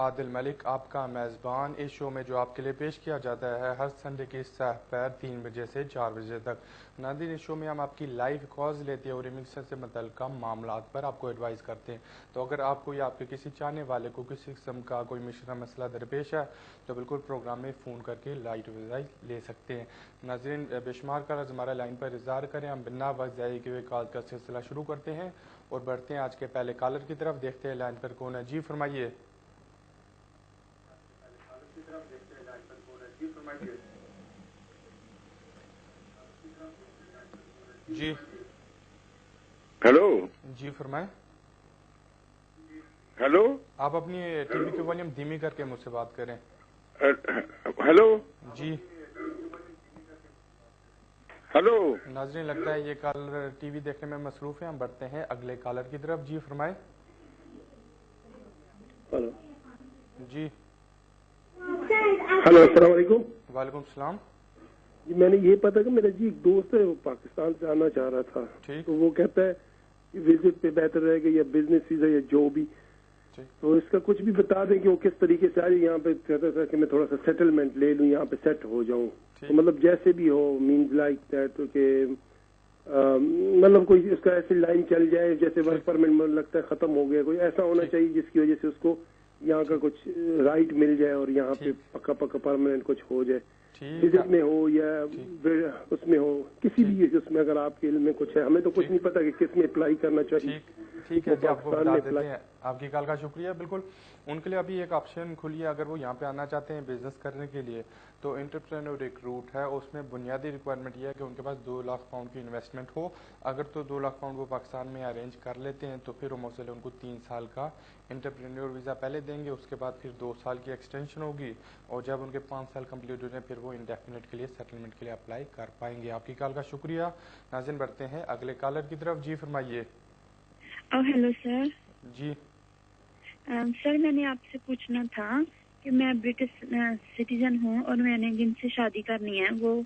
عادل ملک آپ کا میزبان اس شو میں جو آپ کے لیے پیش کیا جاتا ہے ہر سنڈے کی سحر 3 بجے سے 4 بجے تک۔ ناظرین اس شو میں ہم آپ کی لائیو کالز لیتے ہیں اور ریمکسر سے متعلقہ معاملات پر آپ کو ایڈوائز کرتے ہیں۔ تو اگر آپ کو یا آپ کے کسی چاہنے والے کو کسی قسم کا کوئی مشکل مسئلہ درپیش ہے تو بالکل پروگرام میں فون کر کے لائیو ایڈوائز لے سکتے ہیں۔ ناظرین بے شمار کالرز ہمارا لائن پر اظہار کریں، ہم بنا وقت ضائع کیے ہوئے کال کا سلسلہ شروع کرتے ہیں اور بڑھتے ہیں آج کے پہلے کالر کی طرف۔ دیکھتے ہیں لائن پر کون ہے۔ جی فرمائیے۔ جی ہیلو جی فرمائیں۔ ہیلو آپ اپنی ٹی وی کی والیوم دھیمی کر کے مجھ سے بات کریں۔ ہیلو جی ہیلو ناظرین لگتا ہے یہ کالر ٹی وی دیکھنے میں مصروف ہے، ہم بڑھتے ہیں اگلے کالر کی طرف۔ جی فرمائیں۔ ہلو جی ہلو السلام علیکم وعلیکم السلام۔ جی میں نے یہ پتا کہ میرا جی ایک دوست ہے وہ پاکستان سے آنا چاہ رہا تھا، ٹھیک تو وہ کہتا ہے کہ وزٹ پہ بہتر رہے گا یا بزنس ویزا یا جو بھی، ٹھیک تو اس کا کچھ بھی بتا دیں کہ وہ کس طریقے سے آئے۔ یہاں پہ کہتا تھا کہ میں تھوڑا سا سیٹلمنٹ لے لوں، یہاں پہ سیٹ ہو جاؤں، تو مطلب جیسے بھی ہو مینز لائک دیٹ کہ مطلب کوئی اس کا ایسی لائن چل جائے جیسے ورک پرمٹ لگتا ہے ختم ہو گیا، کوئی ایسا ہونا چاہیے جس کی وجہ سے اس کو یہاں کا کچھ رائٹ مل جائے اور یہاں پہ پکا پکا پرماننٹ کچھ ہو جائے، وزٹ میں ہو یا اس میں ہو، کسی بھی اس میں اگر آپ کے علم میں کچھ ہے۔ ہمیں تو کچھ نہیں پتا کہ کس میں اپلائی کرنا چاہیے۔ ٹھیک ہے جی، آپ کو بتا دیتے ہیں۔ آپ کی کال کا شکریہ۔ بالکل ان کے لیے ابھی ایک آپشن کھلی ہے، اگر وہ یہاں پہ آنا چاہتے ہیں بزنس کرنے کے لیے تو انٹرپرینور ریکروٹ ہے، اس میں بنیادی ریکوائرمنٹ یہ ہے کہ ان کے پاس 2 لاکھ پاؤنڈ کی انویسٹمنٹ ہو۔ اگر تو 2 لاکھ پاؤنڈ وہ پاکستان میں ارینج کر لیتے ہیں تو پھر وہ مسئلہ ان کو 3 سال کا انٹرپرینور ویزا پہلے دیں گے، اس کے بعد پھر 2 سال کی ایکسٹینشن ہوگی اور جب ان کے 5 سال کمپلیٹ ہو جائیں پھر وہ انڈیفینٹ کے لیے سیٹلمنٹ کے لیے اپلائی کر پائیں گے۔ آپ کی کال کا شکریہ۔ ناظرین بڑھتے ہیں اگلے کالر کی طرف۔ جی فرمائیے۔ Hello sir. جی سر میں نے آپ سے پوچھنا تھا کہ میں برٹش سٹیزن ہوں اور میں نے جن سے شادی کرنی ہے وہ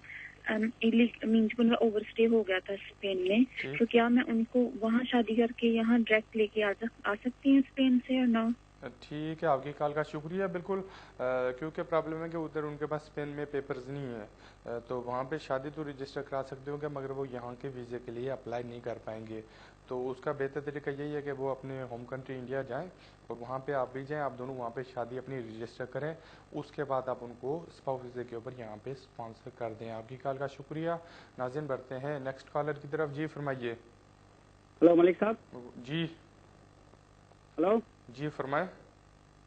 مینس کو اوور اسٹے ہو گیا تھا اسپین میں، تو کیا میں ان کو وہاں شادی کر کے یہاں ڈائریکٹ لے کے آ سکتی ہوں اسپین سے اور نہ؟ ٹھیک ہے، آپ کی کال کا شکریہ۔ بالکل کیونکہ پرابلم ہے کہ ادھر ان کے پاس اسپین میں پیپرز نہیں ہیں، تو وہاں پہ شادی تو رجسٹر کرا سکتے ہوں گے مگر وہ یہاں کے ویزے کے لیے اپلائی نہیں کر پائیں گے۔ تو اس کا بہتر طریقہ یہی ہے کہ وہ اپنے ہوم کنٹری انڈیا جائیں اور وہاں پہ آپ بھی جائیں، آپ دونوں وہاں پہ شادی اپنی رجسٹر کریں، اس کے بعد آپ ان کو اسپاؤس ویزے کے اوپر یہاں پہ اسپانسر کر دیں۔ آپ کی کال کا شکریہ۔ ناظرین بڑھتے ہیں نیکسٹ کالر کی طرف۔ جی فرمائیے۔ ہلو ملک صاحب۔ جی ہلو جی فرمائیں۔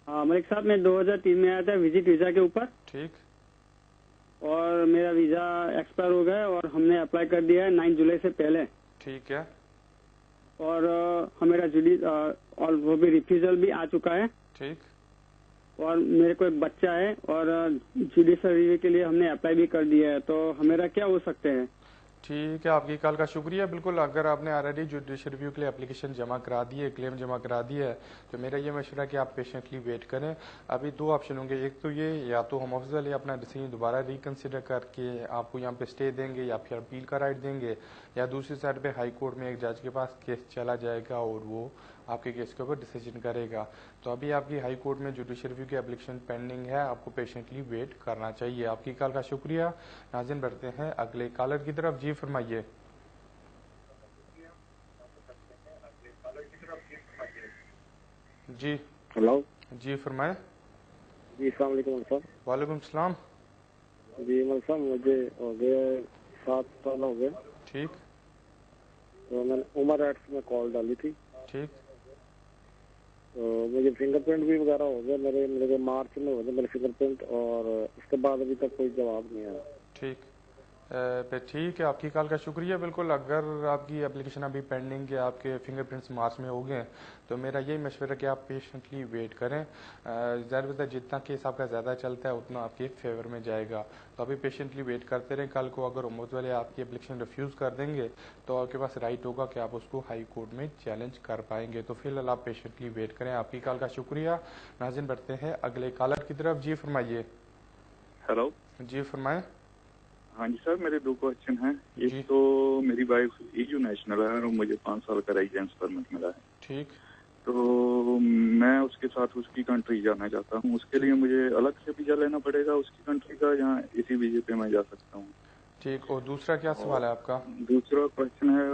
ہاں ملک صاحب، میں 2003 میں آیا تھا وزٹ ویزا کے اوپر، ٹھیک، اور میرا ویزا ایکسپائر ہو گیا اور ہم نے اپلائی کر دیا ہے 9 جولائی سے پہلے، ٹھیک ہے، اور ہمارا اور وہ بھی ریفیوزل بھی آ چکا ہے، ٹھیک، اور میرے کو ایک بچہ ہے اور جوڈیشل ریویو کے لیے ہم نے اپلائی بھی کر دیا ہے، تو ہمارا کیا ہو سکتے ہیں؟ ٹھیک ہے، آپ کی کال کا شکریہ۔ بالکل اگر آپ نے آلریڈی جوڈیشل ریویو کے لیے اپلیکیشن جمع کرا دی ہے، کلیم جمع کرا دی ہے، تو میرا یہ مشورہ ہے کہ آپ پیشنٹلی ویٹ کریں۔ ابھی 2 آپشن ہوں گے، ایک تو یہ یا تو ہوم آفس والے اپنا ڈیسیژن دوبارہ ریکنسیڈر کر کے آپ کو یہاں پہ اسٹے دیں گے یا پھر اپیل کا رائٹ دیں گے، یا دوسری سائڈ پہ ہائی کورٹ میں ایک جج کے پاس کیس چلا جائے گا اور وہ آپ کے کیس کے اوپر ڈیسیژن کرے گا۔ تو ابھی آپ کی ہائی کورٹ میں جوڈیشل ریویو کی اپلیکیشن پینڈنگ ہے، آپ کو پیشنٹلی ویٹ کرنا چاہیے۔ آپ کی کال کا شکریہ۔ ناظرین بڑھتے ہیں اگلے کالر کی طرف۔ جی فرمائیے۔ جی ہلو جی فرمائیں۔ جی السلام علیکم صاحب۔ وعلیکم السلام۔ جی مل صاحب مجھے ہو گئے 7 سال ہو گئے، ٹھیک، تو میں نے عمر ایٹس میں کال ڈالی تھی، ٹھیک، تو مجھے فنگر پرنٹ بھی وغیرہ ہو گیا، میرے مارچ میں ہو گیا میرے فنگر پرنٹ، اور اس کے بعد ابھی تک کوئی جواب نہیں آیا۔ ٹھیک ٹھیک ہے، آپ کی کال کا شکریہ۔ بالکل اگر آپ کی اپلیکیشن ابھی پینڈنگ ہے، آپ کے فنگر پرنٹس مارچ میں ہو گئے تو میرا یہی مشورہ ہے کہ آپ پیشنٹلی ویٹ کریں۔ ظاہر بات ہے جتنا کیس آپ کا زیادہ چلتا ہے اتنا آپ کے فیور میں جائے گا، تو ابھی پیشنٹلی ویٹ کرتے رہیں۔ کل کو اگر امت والے آپ کی اپلیکیشن ریفیوز کر دیں گے تو آپ کے پاس رائٹ ہوگا کہ آپ اس کو ہائی کورٹ میں چیلنج کر پائیں گے، تو فی الحال آپ پیشنٹلی ویٹ کریں۔ آپ کی کال کا شکریہ۔ ناظرین بڑھتے ہیں اگلے کالر کی طرف۔ جی فرمائیے۔ ہلو جی فرمائیں۔ ہاں جی سر، میرے 2 کوشچن ہیں۔ ایک تو میری وائف EU نیشنل ہے اور مجھے 5 سال کا ریزیڈنس پرمٹ ملا ہے، ٹھیک، تو تو میں اس کے ساتھ اس کی کنٹری جانا چاہتا ہوں. اس کے لیے مجھے الگ سے ویزا لینا پڑے گا اس کی کنٹری کا, یا اسی ویزے پہ میں جا سکتا ہوں؟ ٹھیک. اور دوسرا کیا سوال ہے آپ کا؟ دوسرا کوشچن ہے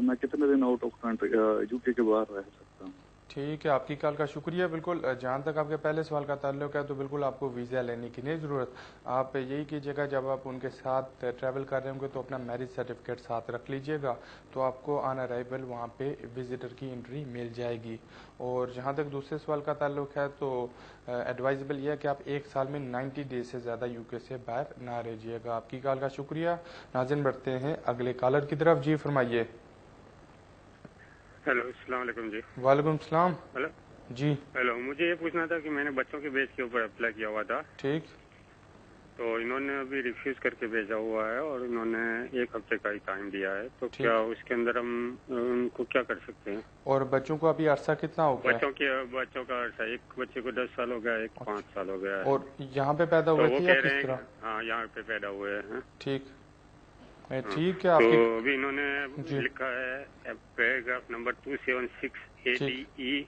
میں کتنے دن آؤٹ آف کنٹری یو کے باہر رہ سکتا ہوں؟ ٹھیک ہے, آپ کی کال کا شکریہ. بالکل جہاں تک آپ کے پہلے سوال کا تعلق ہے تو بالکل آپ کو ویزا لینے کی نہیں ضرورت. آپ یہی کیجیے گا, جب آپ ان کے ساتھ ٹریول کر رہے ہوں گے تو اپنا میرج سرٹیفکیٹ ساتھ رکھ لیجیے گا, تو آپ کو آن ارائیول وہاں پہ وزٹر کی انٹری مل جائے گی. اور جہاں تک دوسرے سوال کا تعلق ہے تو ایڈوائزبل یہ ہے کہ آپ ایک سال میں 90 ڈیز سے زیادہ یو کے سے باہر نہ رہیے گا. آپ کی کال کا شکریہ. ناظرین بڑھتے ہیں اگلے کالر کی طرف. جی فرمائیے. ہیلو, السلام علیکم. جی وعلیکم السلام. ہیلو. جی ہیلو, مجھے یہ پوچھنا تھا کہ میں نے بچوں کے بیچ کے اوپر اپلائی کیا ہوا تھا. ٹھیک. تو انہوں نے ابھی ریفیوز کر کے بھیجا ہوا ہے اور انہوں نے 1 ہفتے کا ہی ٹائم دیا ہے. تو کیا اس کے اندر ہم ان کو کیا کر سکتے ہیں؟ اور بچوں کو ابھی عرصہ کتنا ہو گیا؟ بچوں کا عرصہ, ایک بچے کو 10 سال ہو گیا, ایک 5 سال ہو گیا ہے. اور یہاں پہ پیدا ہوئے تھے یا کس طرح؟ ہاں, یہاں پہ پیدا ہوئے ہیں. ٹھیک ٹھیک ہے. آپ تو ابھی انہوں نے لکھا ہے پیراگراف نمبر 276 ADE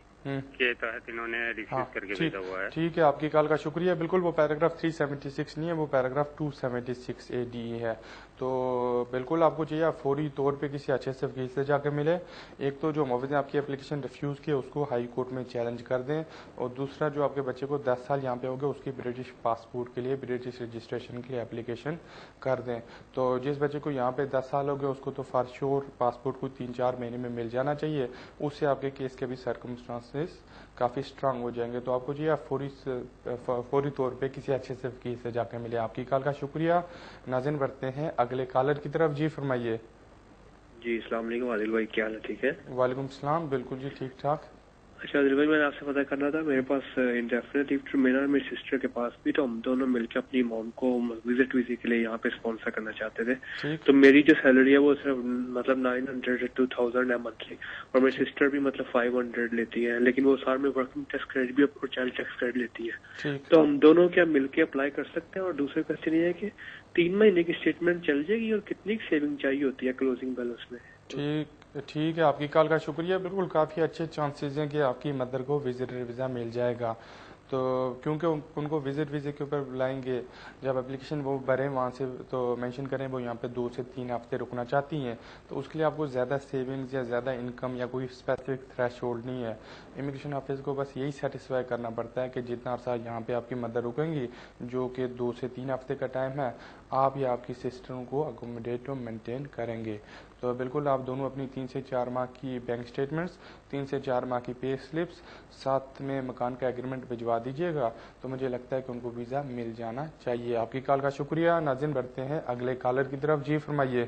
کے تحت انہوں نے ریفیوز کر کے بھیجا ہوا ہے. ٹھیک ہے, آپ کی کال کا شکریہ. بالکل وہ پیراگراف 376 نہیں ہے, وہ پیراگراف 276 ADE ہے. تو بالکل آپ کو چاہیے آپ فوری طور پہ کسی اچھے سے وکیل سے جا کے ملے. ایک تو جو موجود نے آپ کی اپلیکیشن ریفیوز کی اس کو ہائی کورٹ میں چیلنج کر دیں, اور دوسرا جو آپ کے بچے کو 10 سال یہاں پہ ہو گئے اس کی برٹش پاسپورٹ کے لیے برٹش رجسٹریشن کے لیے اپلیکیشن کر دیں. تو جس بچے کو یہاں پہ 10 سال ہو گئے اس کو تو فار شور پاسپورٹ کو 3-4 مہینے میں مل جانا چاہیے. اس سے آپ کے کیس کے بھی سرکمسٹانسز کافی اسٹرانگ ہو جائیں گے. تو آپ کو جی آپ فوری طور پہ کسی اچھے سے وکیل سے جا کے ملے. آپ کی کال کا شکریہ. ناظرین بڑھتے ہیں اگلے کالر کی طرف. جی فرمائیے. جی السلام علیکم عادل بھائی, کیا حال ہے؟ ٹھیک ہے. وعلیکم السلام. بالکل جی ٹھیک ٹھاک. اچھا عادل بھائی, میں نے آپ سے پتہ کرنا تھا, میرے پاس انڈیفینٹ لیو ٹو رمین اور میری سسٹر کے پاس بھی, تو ہم دونوں مل کے اپنی موم کو وزٹ ویزے کے لیے یہاں پہ اسپانسر کرنا چاہتے تھے. تو میری جو سیلری ہے وہ صرف مطلب 900 to 1000 ہے منتھلی, اور میری سسٹر بھی مطلب 500 لیتی ہے, لیکن وہ سال میں ورکنگ ٹیکس کریڈٹ بھی اور چائلڈ ٹیکس کریڈٹ لیتی ہے. تو ہم دونوں کیا مل کے اپلائی کر سکتے ہیں؟ اور دوسرا کوشچن یہ ہے کہ 3 مہینے کی اسٹیٹمنٹ چل جائے گی, اور کتنی سیونگ چاہیے ہوتی ہے کلوزنگ بیلنس میں؟ ٹھیک ہے, آپ کی کال کا شکریہ. بالکل کافی اچھے چانسز ہیں کہ آپ کی مدر کو وزٹر ویزا مل جائے گا. تو کیونکہ ان کو وزٹ ویزے کے اوپر بلائیں گے, جب اپلیکیشن وہ بھریں وہاں سے تو مینشن کریں وہ یہاں پہ 2 سے 3 ہفتے رکنا چاہتی ہیں, تو اس کے لیے آپ کو زیادہ سیونگز یا زیادہ انکم یا کوئی اسپیسیفک تھریش ہولڈ نہیں ہے. امیگریشن آفس کو بس یہی سیٹسفائی کرنا پڑتا ہے کہ جتنا عرصہ یہاں پہ آپ کی مدر رکیں گی, جو کہ 2 سے 3 ہفتے کا ٹائم ہے, آپ یا آپ کی سسٹروں کو اکوموڈیٹ مینٹین کریں گے. تو بالکل آپ دونوں اپنی 3 سے 4 ماہ کی بینک اسٹیٹمنٹس, 3 سے 4 ماہ کی پے سلپس, ساتھ میں مکان کا ایگریمنٹ بھجوا دیجیے گا, تو مجھے لگتا ہے کہ ان کو ویزا مل جانا چاہیے. آپ کی کال کا شکریہ. ناظرین بڑھتے ہیں اگلے کالر کی طرف. جی فرمائیے.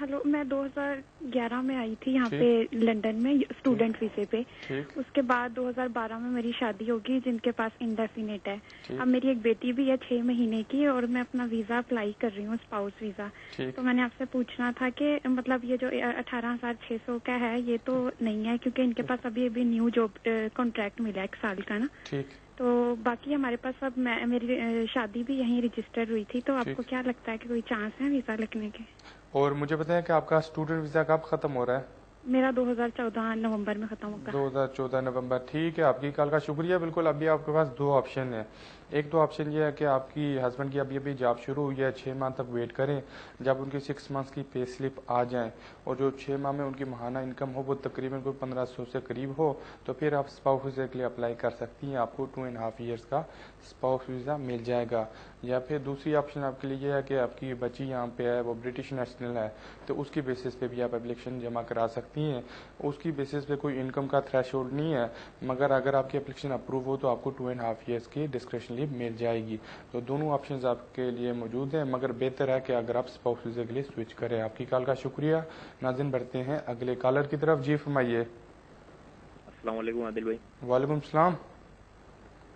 ہلو, میں 2011 میں آئی تھی یہاں پہ لنڈن میں اسٹوڈنٹ ویزے پہ. اس کے بعد 2012 میں میری شادی ہوگی جن کے پاس انڈیفینیٹ ہے. اب میری ایک بیٹی بھی ہے 6 مہینے کی, اور میں اپنا ویزا اپلائی کر رہی ہوں, اسپاؤس ویزا. تو میں نے آپ سے پوچھنا تھا کہ مطلب یہ جو 18,600 کا ہے یہ تو نہیں ہے, کیونکہ ان کے پاس ابھی نیو جاب کانٹریکٹ ملا ہے 1 سال کا نا. تو باقی ہمارے پاس اب میری شادی بھی یہیں رجسٹر ہوئی تھی. تو آپ کو کیا لگتا ہے کہ کوئی چانس ہے ویزا لگنے کے؟ اور مجھے بتائیں کہ آپ کا اسٹوڈنٹ ویزا کب ختم ہو رہا ہے؟ میرا 2014 نومبر میں ختم ہوگا. 2014 نومبر. ٹھیک ہے, آپ کی کال کا شکریہ. بالکل ابھی آپ کے پاس 2 آپشن ہیں. ایک تو آپشن یہ ہے کہ آپ کی ہسبینڈ کی ابھی جاب شروع ہوئی ہے, 6 ماہ تک ویٹ کریں, جب ان کی 6 منتھس کی پے سلپ آ جائیں اور جو 6 ماہ میں ان کی ماہانہ انکم ہو وہ تقریباً کوئی 1500 سے قریب ہو, تو پھر آپ اسپاؤس ویزا کے لیے اپلائی کر سکتی ہیں. آپ کو 2.5 ایئرس کا اسپاؤس ویزا مل جائے گا. یا پھر دوسری آپشن آپ کے لیے یہ ہے کہ آپ کی بچی یہاں پہ ہے, وہ برٹش نیشنل ہے, تو اس کی بیسس پہ بھی آپ اپلیکیشن جمع کرا سکتی ہیں. اس کی بیسس پہ کوئی انکم کا تھریش ہولڈ نہیں ہے, مگر اگر آپ کی اپلیکیشن اپروو ہو تو آپ کو 2.5 ایئرس کی ڈسکریشن لیو مل جائے گی. تو دونوں آپشنز آپ کے لیے موجود ہیں, مگر بہتر ہے کہ اگر آپ اسپاؤس ویزا کے لیے سوئچ کریں. آپ کی کال کا شکریہ. ناظرین بڑھتے ہیں اگلے کالر کی طرف. جی فرمائیے. السلام علیکم عادل بھائی. وعلیکم السلام.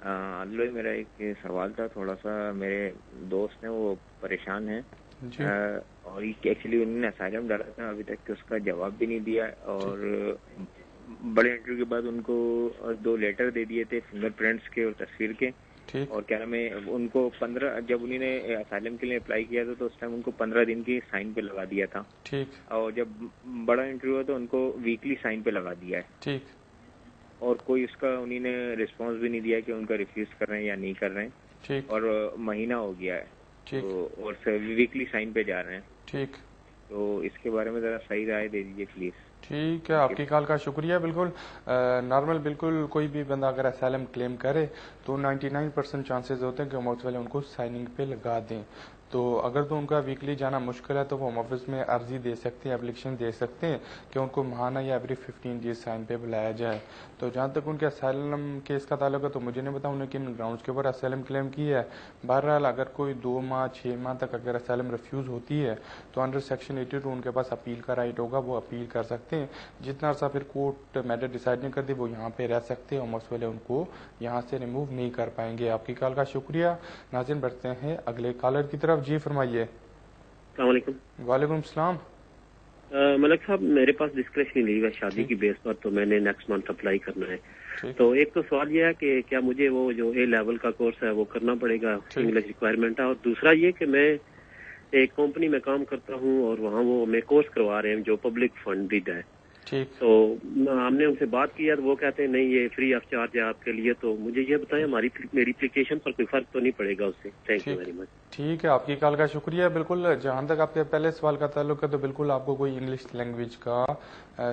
عادل بھائی میرا ایک سوال تھا, تھوڑا سا میرے دوست ہیں وہ پریشان ہیں, اور ایکچولی انہوں نے اسائلم ڈالا تھا, ابھی تک اس کا جواب بھی نہیں دیا, اور بڑے انٹرویو کے بعد ان کو 2 لیٹر دے دیے تھے فنگر پرنٹس کے اور تصویر کے, اور کیا نام ہے ان کو 15 جب انہوں نے اسائلم کے لیے اپلائی کیا تھا تو اس ٹائم ان کو 15 دن کی سائن پہ لگا دیا تھا. اور جب بڑا انٹرویو ہوا تو ان کو ویکلی سائن پہ لگا دیا ہے. اور کوئی اس کا انہوں نے رسپانس بھی نہیں دیا کہ ان کا ریفیوز کر رہے ہیں یا نہیں کر رہے ہیں. اور مہینہ ہو گیا ہے تو اور ویکلی سائن پہ جا رہے ہیں. تو اس کے بارے میں ذرا صحیح رائے دے دیجیے پلیز. ٹھیک ہے, آپ کی کال کا شکریہ. بالکل نارمل, بالکل کوئی بھی بندہ اگر اسائلم کلیم کرے تو 99% چانسز ہوتے ہیں کہ ہوم آفس والے ان کو سائننگ پہ لگا دیں. تو اگر تو ان کا ویکلی جانا مشکل ہے تو وہ ہوم آفس میں عرضی دے سکتے ہیں, اپلیکیشن دے سکتے ہیں کہ ان کو ماہانہ یا ایوری 15 ڈیز سائن پہ بلایا جائے. تو جہاں تک ان کے اسائلم کیس کا تعلق ہے تو مجھے نہیں بتاؤں انہوں نے کن گراؤنڈس کے اوپر اسائلم کلیم کی ہے. بہرحال اگر کوئی 2 ماہ 6 ماہ تک اگر اسائلم ریفیوز ہوتی ہے تو انڈر سیکشن 82 ان کے پاس اپیل کا رائٹ ہوگا, وہ اپیل کر سکتے ہیں. جتنا عرصہ پھر کورٹ میٹر ڈیسائیڈ نہیں کرتی وہ یہاں پہ رہ سکتے ہیں, ہوم آفس والے ان کو یہاں سے ریموو نہیں کر پائیں گے. آپ کی کال کا شکریہ. ناظرین بڑھتے ہیں اگلے کالر کی طرف. جی فرمائیے. السلام علیکم. وعلیکم السلام. ملک صاحب, میرے پاس ڈسکریشنری لیو ہے شادی کی بیس پر, تو میں نے نیکسٹ منتھ اپلائی کرنا ہے. تو ایک تو سوال یہ ہے کہ کیا مجھے وہ جو اے لیول کا کورس ہے وہ کرنا پڑے گا, انگلش ریکوائرمنٹ ہے. اور دوسرا یہ کہ میں ایک کمپنی میں کام کرتا ہوں اور وہاں وہ ہمیں کورس کروا رہے ہیں جو پبلک فنڈڈ ہے. تو ہم نے ان سے بات کی ہے تو وہ کہتے ہیں نہیں یہ فری آف چارج ہے آپ کے لیے. تو مجھے یہ بتائیں میری اپلیکیشن پر کوئی فرق تو نہیں پڑے گا اس سے؟ Thank you very much. ٹھیک ہے, آپ کی کال کا شکریہ. بالکل جہاں تک آپ کے پہلے سوال کا تعلق ہے تو بالکل آپ کو کوئی انگلش لینگویج کا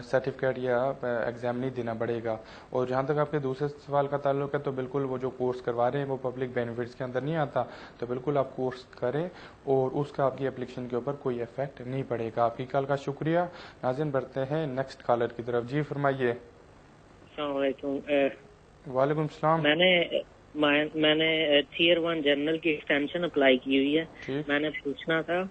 سرٹیفکیٹ یا ایگزام نہیں دینا پڑے گا. اور جہاں تک آپ کے دوسرے سوال کا تعلق ہے تو بالکل وہ جو کورس کروا رہے ہیں وہ پبلک بینیفٹس کے اندر نہیں آتا, تو بالکل آپ کورس کریں اور اس کا آپ کی اپلیکیشن کے اوپر کوئی افیکٹ نہیں پڑے گا. آپ کی کال کا شکریہ. ناظرین بڑھتے ہیں نیکسٹ کالر کی طرف. جی فرمائیے. السلام علیکم. وعلیکم السلام. میں نے ٹیئر 1 جنرل کی ایکسٹینشن اپلائی کی ہوئی ہے. میں نے پوچھنا تھا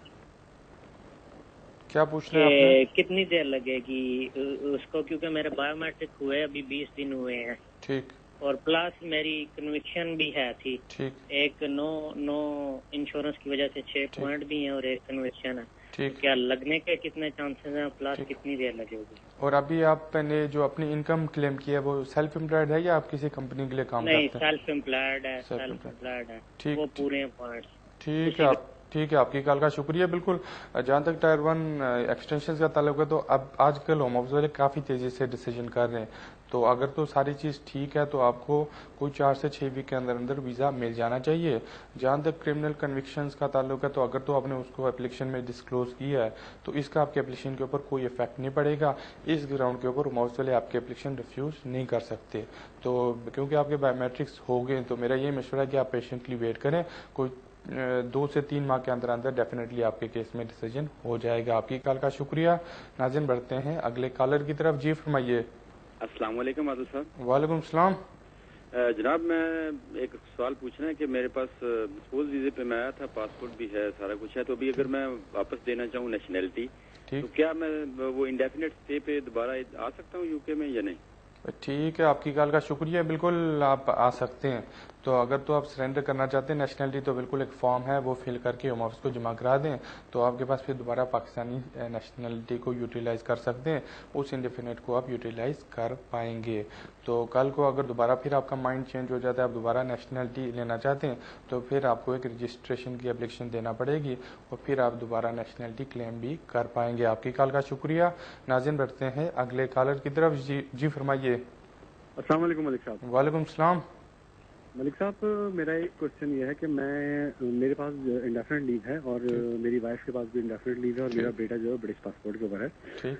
کیا پوچھنا ہے کتنی دیر لگے گی اس کو, کیونکہ میرے بایو میٹرک ہوئے ابھی 20 دن ہوئے ہیں. ٹھیک. اور پلس میری کنوکشن بھی ہے تھی. ایک نو انشورنس کی وجہ سے 6 پوائنٹ بھی ہیں اور ایک کنوکشن ہے. کیا لگنے کے کتنے چانسز ہیں, پلس کتنی دیر لگے گی؟ اور ابھی آپ نے جو اپنی انکم کلیم کی ہے وہ سیلف امپلائڈ ہے یا آپ کسی کمپنی کے لیے کام کرتے ہیں؟ نہیں, سیلف امپلائڈ ہے. وہ پورے پوائنٹس. ٹھیک ہے. ٹھیک ہے, آپ کی کال کا شکریہ. بالکل جہاں تک ٹائر 1 ایکسٹینشن کا تعلق ہے تو اب آج کل ہوم آفس والے کافی تیزی سے ڈیسیجن کر رہے ہیں. تو اگر تو ساری چیز ٹھیک ہے تو آپ کو کوئی 4 سے 6 ویک کے اندر اندر ویزا مل جانا چاہیے. جہاں تک کرمنل کنوکشنز کا تعلق ہے تو اگر تو آپ نے اس کو اپلیکیشن میں ڈسکلوز کیا ہے تو اس کا آپ کے اپلیکیشن کے اوپر کوئی افیکٹ نہیں پڑے گا. اس گراؤنڈ کے اوپر ہوم آفس والے آپ کے اپلیکیشن ریفیوز نہیں کر سکتے. تو کیونکہ آپ کے بایو میٹرکس ہو گئے تو میرا یہ مشورہ ہے کہ آپ پیشنٹلی ویٹ کریں. کوئی 2 سے 3 ماہ کے اندر اندر ڈیفینیٹلی آپ کے کیس میں ڈیسیجن ہو جائے گا. آپ کی کال کا شکریہ. ناظرین بڑھتے ہیں اگلے کالر کی طرف. جی فرمائیے. السلام علیکم عادل صاحب. وعلیکم السلام. جناب میں ایک سوال پوچھنا ہے کہ میرے پاس سپوز ویزے پہ میں آیا تھا, پاسپورٹ بھی ہے, سارا کچھ ہے, تو ابھی اگر میں واپس دینا چاہوں نیشنلٹی تو کیا میں وہ انڈیفینٹ اسٹے پہ دوبارہ آ سکتا ہوں یو کے میں یا نہیں؟ ٹھیک ہے, آپ کی کال کا شکریہ. بالکل آپ آ سکتے ہیں. تو اگر تو آپ سرنڈر کرنا چاہتے ہیں نیشنلٹی تو بالکل ایک فارم ہے وہ فل کر کے ہوم آفس کو جمع کرا دیں تو آپ کے پاس پھر دوبارہ پاکستانی نیشنلٹی کو یوٹیلائز کر سکتے ہیں. اس انڈیفینٹ کو آپ یوٹیلائز کر پائیں گے. تو کل کو اگر دوبارہ پھر آپ کا مائنڈ چینج ہو جاتا ہے, آپ دوبارہ نیشنلٹی لینا چاہتے ہیں تو پھر آپ کو ایک رجسٹریشن کی اپلیکیشن دینا پڑے گی اور پھر آپ دوبارہ نیشنلٹی کلیم بھی کر پائیں گے. آپ کی کال کا شکریہ. ناظرین بڑھتے ہیں اگلے کالر کی طرف. جی فرمائیے. السلام علیکم ملک صاحب. وعلیکم السلام. ملک صاحب میرا ایک کوشچن یہ ہے کہ میرے پاس انڈیفینٹ لیو ہے اور میری وائف کے پاس بھی انڈیفینٹ لیو ہے اور میرا بیٹا جو ہے برٹش پاسپورٹ کے اوپر ہے.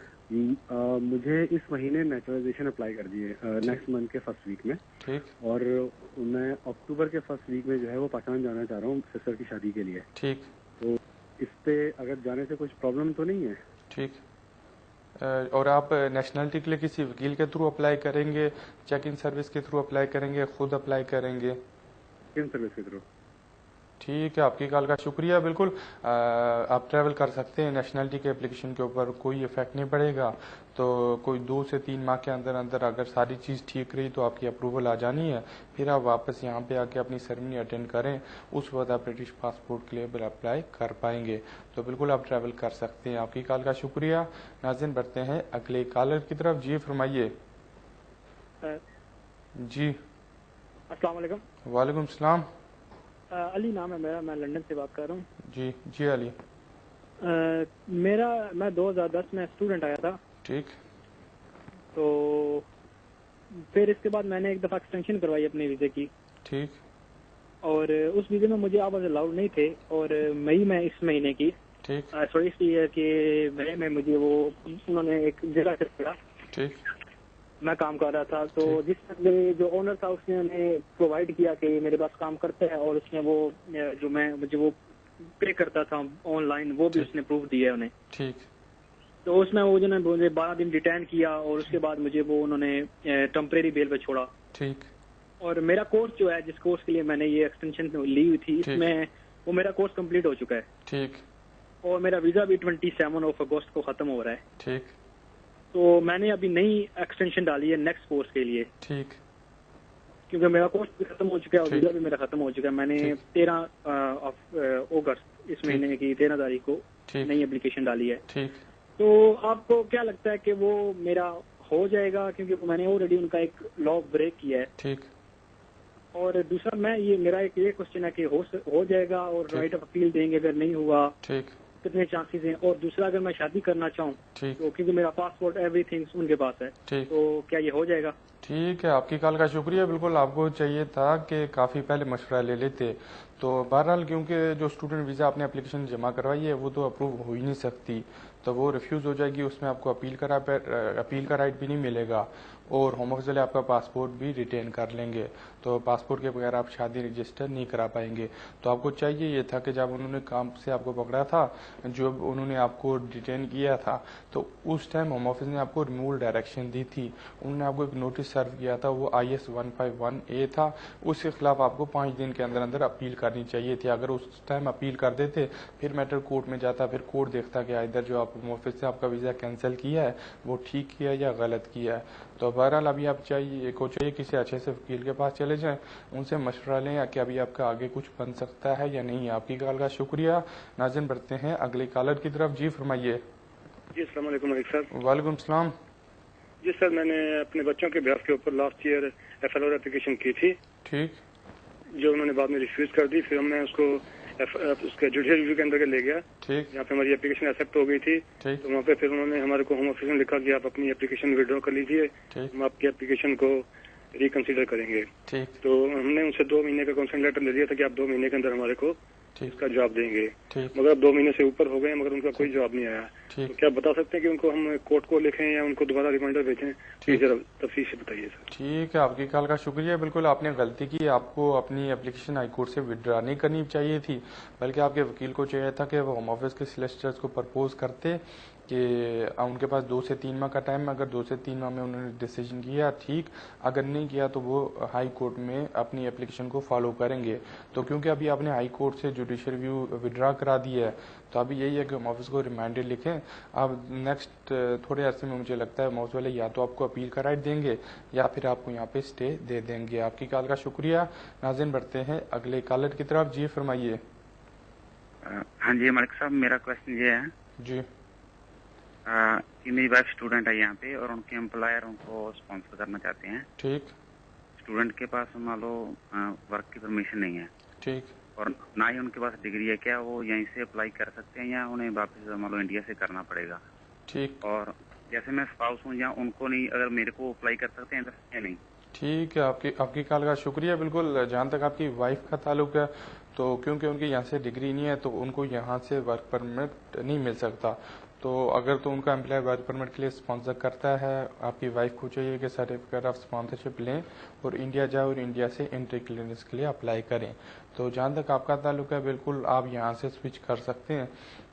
مجھے اس مہینے نیچرلائزیشن اپلائی کر دی ہے نیکسٹ منتھ کے فرسٹ ویک میں, اور میں اکتوبر کے فرسٹ ویک میں جو ہے وہ پاکستان جانا چاہ رہا ہوں سسٹر کی شادی کے لیے. تو اس پہ اگر جانے سے کچھ پرابلم تو نہیں ہے؟ ٹھیک. اور آپ نیشنلٹی کے لیے کسی وکیل کے تھرو اپلائی کریں گے, چیک ان سروس کے تھرو اپلائی کریں گے, خود اپلائی کریں گے؟ چیک ان سروس کے تھرو. ٹھیک ہے, آپ کی کال کا شکریہ. بالکل آپ ٹریول کر سکتے ہیں. نیشنلٹی کے اپلیکیشن کے اوپر کوئی افیکٹ نہیں پڑے گا. تو کوئی 2 سے 3 ماہ کے اندر اندر اگر ساری چیز ٹھیک رہی تو آپ کی اپروول آ جانی ہے. پھر آپ واپس یہاں پہ آ کے اپنی سیرمنی اٹینڈ کریں, اس وقت آپ برٹش پاسپورٹ کے لیے اپلائی کر پائیں گے. تو بالکل آپ ٹریول کر سکتے ہیں. آپ کی کال کا شکریہ. ناظرین بڑھتے ہیں اگلے کالر کی طرف. جی فرمائیے. جی السلام علیکم. وعلیکم السلام. علی نام ہے میرا, میں لندن سے بات کر رہا ہوں. جی علی. میں 2010 میں اسٹوڈنٹ آیا تھا. ٹھیک. تو پھر اس کے بعد میں نے ایک دفعہ ایکسٹینشن کروائی اپنے ویزے کی. ٹھیک. اور اس ویزے میں مجھے آواز الاؤڈ نہیں تھے, اور مئی میں اس مہینے کی سوری اس لیے کہ مئی میں مجھے وہ انہوں نے ایک جگہ سے پڑا. ٹھیک. میں کام کر رہا تھا, تو جس میں جو اونر تھا اس نے انہیں پرووائڈ کیا کہ میرے پاس کام کرتا ہے, اور اس نے وہ جو میں مجھے وہ پے کرتا تھا آن لائن وہ بھی اس نے پروف دیا ہے انہیں. ٹھیک. تو اس میں وہ جو مجھے 12 دن ڈیٹین کیا, اور اس کے بعد مجھے وہ انہوں نے ٹیمپریری بیل پہ چھوڑا. ٹھیک. اور میرا کورس جو ہے جس کورس کے لیے میں نے یہ ایکسٹینشن لی ہوئی تھی, اس میں وہ میرا کورس کمپلیٹ ہو چکا ہے. ٹھیک. اور میرا ویزا بھی 27 اگست کو ختم ہو رہا ہے. ٹھیک. تو میں نے ابھی نئی ایکسٹینشن ڈالی ہے نیکسٹ کورس کے لیے. ٹھیک. کیونکہ میرا کورس بھی ختم ہو چکا ہے اور ویزا بھی میرا ختم ہو چکا ہے. میں نے 13 اگست اس مہینے کی 13 تاریخ کو نئی اپلیکیشن ڈالی ہے. ٹھیک. تو آپ کو کیا لگتا ہے کہ وہ میرا ہو جائے گا, کیونکہ میں نے آلریڈی ان کا ایک لا بریک کیا ہے. ٹھیک. اور دوسرا میرا ایک یہ کوشچن ہے کہ ہو جائے گا, اور رائٹ آف اپیل دیں گے اگر نہیں ہوا ٹھیک کتنے چانسز ہیں. اور دوسرا اگر میں شادی کرنا چاہوں تو کیونکہ میرا پاسپورٹ ایوری تھنگ ان کے پاس ہے, تو کیا یہ ہو جائے گا؟ ٹھیک ہے, آپ کی کال کا شکریہ. بالکل آپ کو چاہیے تھا کہ کافی پہلے مشورہ لے لیتے. تو بہرحال کیونکہ جو اسٹوڈنٹ ویزا آپ نے اپلیکیشن جمع کروائی ہے وہ تو اپروو ہو ہی نہیں سکتی, تو وہ ریفیوز ہو جائے گی. اس میں آپ کو اپیل کا رائٹ بھی نہیں ملے گا, اور ہوم آفس والے آپ کا پاسپورٹ بھی ریٹین کر لیں گے. تو پاسپورٹ کے بغیر آپ شادی رجسٹر نہیں کرا پائیں گے. تو آپ کو چاہیے یہ تھا کہ جب انہوں نے کام سے آپ کو پکڑا تھا, جب انہوں نے آپ کو ڈیٹین کیا تھا, تو اس ٹائم ہوم آفس نے آپ کو ریموول ڈائریکشن دی تھی. انہوں نے آپ کو ایک نوٹس سرو کیا تھا, وہ IS 151A تھا. اس کے خلاف آپ کو 5 دن کے اندر اندر اپیل کرنی چاہیے تھی. اگر اس ٹائم اپیل کر دیتے پھر میٹر کورٹ میں جاتا, پھر کورٹ دیکھتا کہ ادھر جو آپ ہوم آفس سے آپ کا ویزا کینسل کیا ہے وہ ٹھیک کیا یا غلط کیا ہے. تو بہرحال ابھی آپ چاہیے کسی اچھے سے وکیل کے پاس چلے جائیں, ان سے مشورہ لیں کہ ابھی آپ کا آگے کچھ بن سکتا ہے یا نہیں. آپ کی کال کا شکریہ. ناظرین بڑھتے ہیں اگلے کالر کی طرف. جی فرمائیے. جی السلام علیکم ملک صاحب. وعلیکم السلام. جی سر, میں نے اپنے بچوں کے بیاف کے اوپر لاسٹ ایئر FLR اپلیکیشن کی تھی. ٹھیک. جو انہوں نے بعد میں ریفیوز کر دی, پھر ہم نے اس کو اس کے جوڈیشل ریویو کے اندر لے گیا. ٹھیک. جہاں پہ ہماری اپلیکیشن ایکسیپٹ ہو گئی تھی, تو وہاں پہ پھر انہوں نے ہمارے کو ہوم آفس میں لکھا کہ آپ اپنی اپلیکیشن ودرا کر لیجیے, ہم آپ کی اپلیکیشن کو ریکنسیڈر کریں گے. تو ہم نے ان سے 2 مہینے کا کانسنٹ لیٹر دے دیا تھا کہ آپ 2 مہینے کے اندر ہمارے کو اس کا جواب دیں گے. مگر اب 2 مہینے سے اوپر ہو گئے مگر ان کا کوئی جواب نہیں آیا. تو کیا بتا سکتے ہیں کہ ان کو ہم کورٹ کو لکھیں یا ان کو دوبارہ ریمائنڈر بھیجیں؟ ذرا تفصیل سے بتائیے سر. ٹھیک ہے, آپ کی کال کا شکریہ. بالکل آپ نے غلطی کی. آپ کو اپنی اپلیکیشن ہائی کورٹ سے ودرا نہیں کرنی چاہیے تھی, بلکہ آپ کے وکیل کو چاہیے تھا کہ وہ ہوم آفس کے سلیسٹرز کو پرپوز کرتے کہ ان کے پاس 2 سے 3 ماہ کا ٹائم ہے. اگر 2 سے 3 ماہ میں انہوں نے ڈیسیجن کیا ٹھیک, اگر نہیں کیا تو وہ ہائی کورٹ میں اپنی اپلیکیشن کو فالو کریں گے. تو کیونکہ ابھی آپ نے ہائی کورٹ سے جوڈیشل ریویو ودرا کرا دی ہے, تو ابھی یہی ہے کہ ہوم آفس کو ریمائنڈر لکھیں. اب نیکسٹ تھوڑے عرصے میں مجھے لگتا ہے ہوم آفس والے یا تو آپ کو اپیل کا رائٹ دیں گے یا پھر آپ کو یہاں پہ اسٹے دے دیں گے. آپ کی کال کا شکریہ. ناظرین بڑھتے ہیں اگلے کالر کی طرف. جی فرمائیے. ہاں جی ملک صاحب, میرا کوشچن یہ ہے جی کہ میری وائف اسٹوڈنٹ ہے یہاں پہ, اور ان کے امپلائر ان کو اسپانسر کرنا چاہتے ہیں. ٹھیک. اسٹوڈنٹ کے پاس مان لو ورک کی پرمیشن نہیں ہے. ٹھیک. اور نہ ہی ان کے پاس ڈگری ہے. کیا وہ یہیں سے اپلائی کر سکتے ہیں یا انہیں واپس مان لو انڈیا سے کرنا پڑے گا؟ ٹھیک. اور جیسے میں اسپاؤس ہوں یا ان کو نہیں, اگر میرے کو اپلائی کر سکتے ہیں یا نہیں؟ ٹھیک ہے, آپ کی کال کا شکریہ. بالکل جہاں تک آپ کی وائف کا تعلق ہے تو کیونکہ ان کی یہاں سے ڈگری نہیں ہے تو ان کو یہاں سے ورک پرمٹ نہیں مل سکتا. تو اگر تو ان کا امپلائر ورک پرمٹ کے لیے اسپانسر کرتا ہے, آپ کی وائف کو چاہیے کہ سرٹیفکیٹ آف اسپانسرشپ لیں اور انڈیا جائیں اور انڈیا سے انٹری کلیئرنس کے لیے اپلائی کریں. تو جہاں تک آپ کا تعلق ہے بالکل آپ یہاں سے سوئچ کر سکتے ہیں,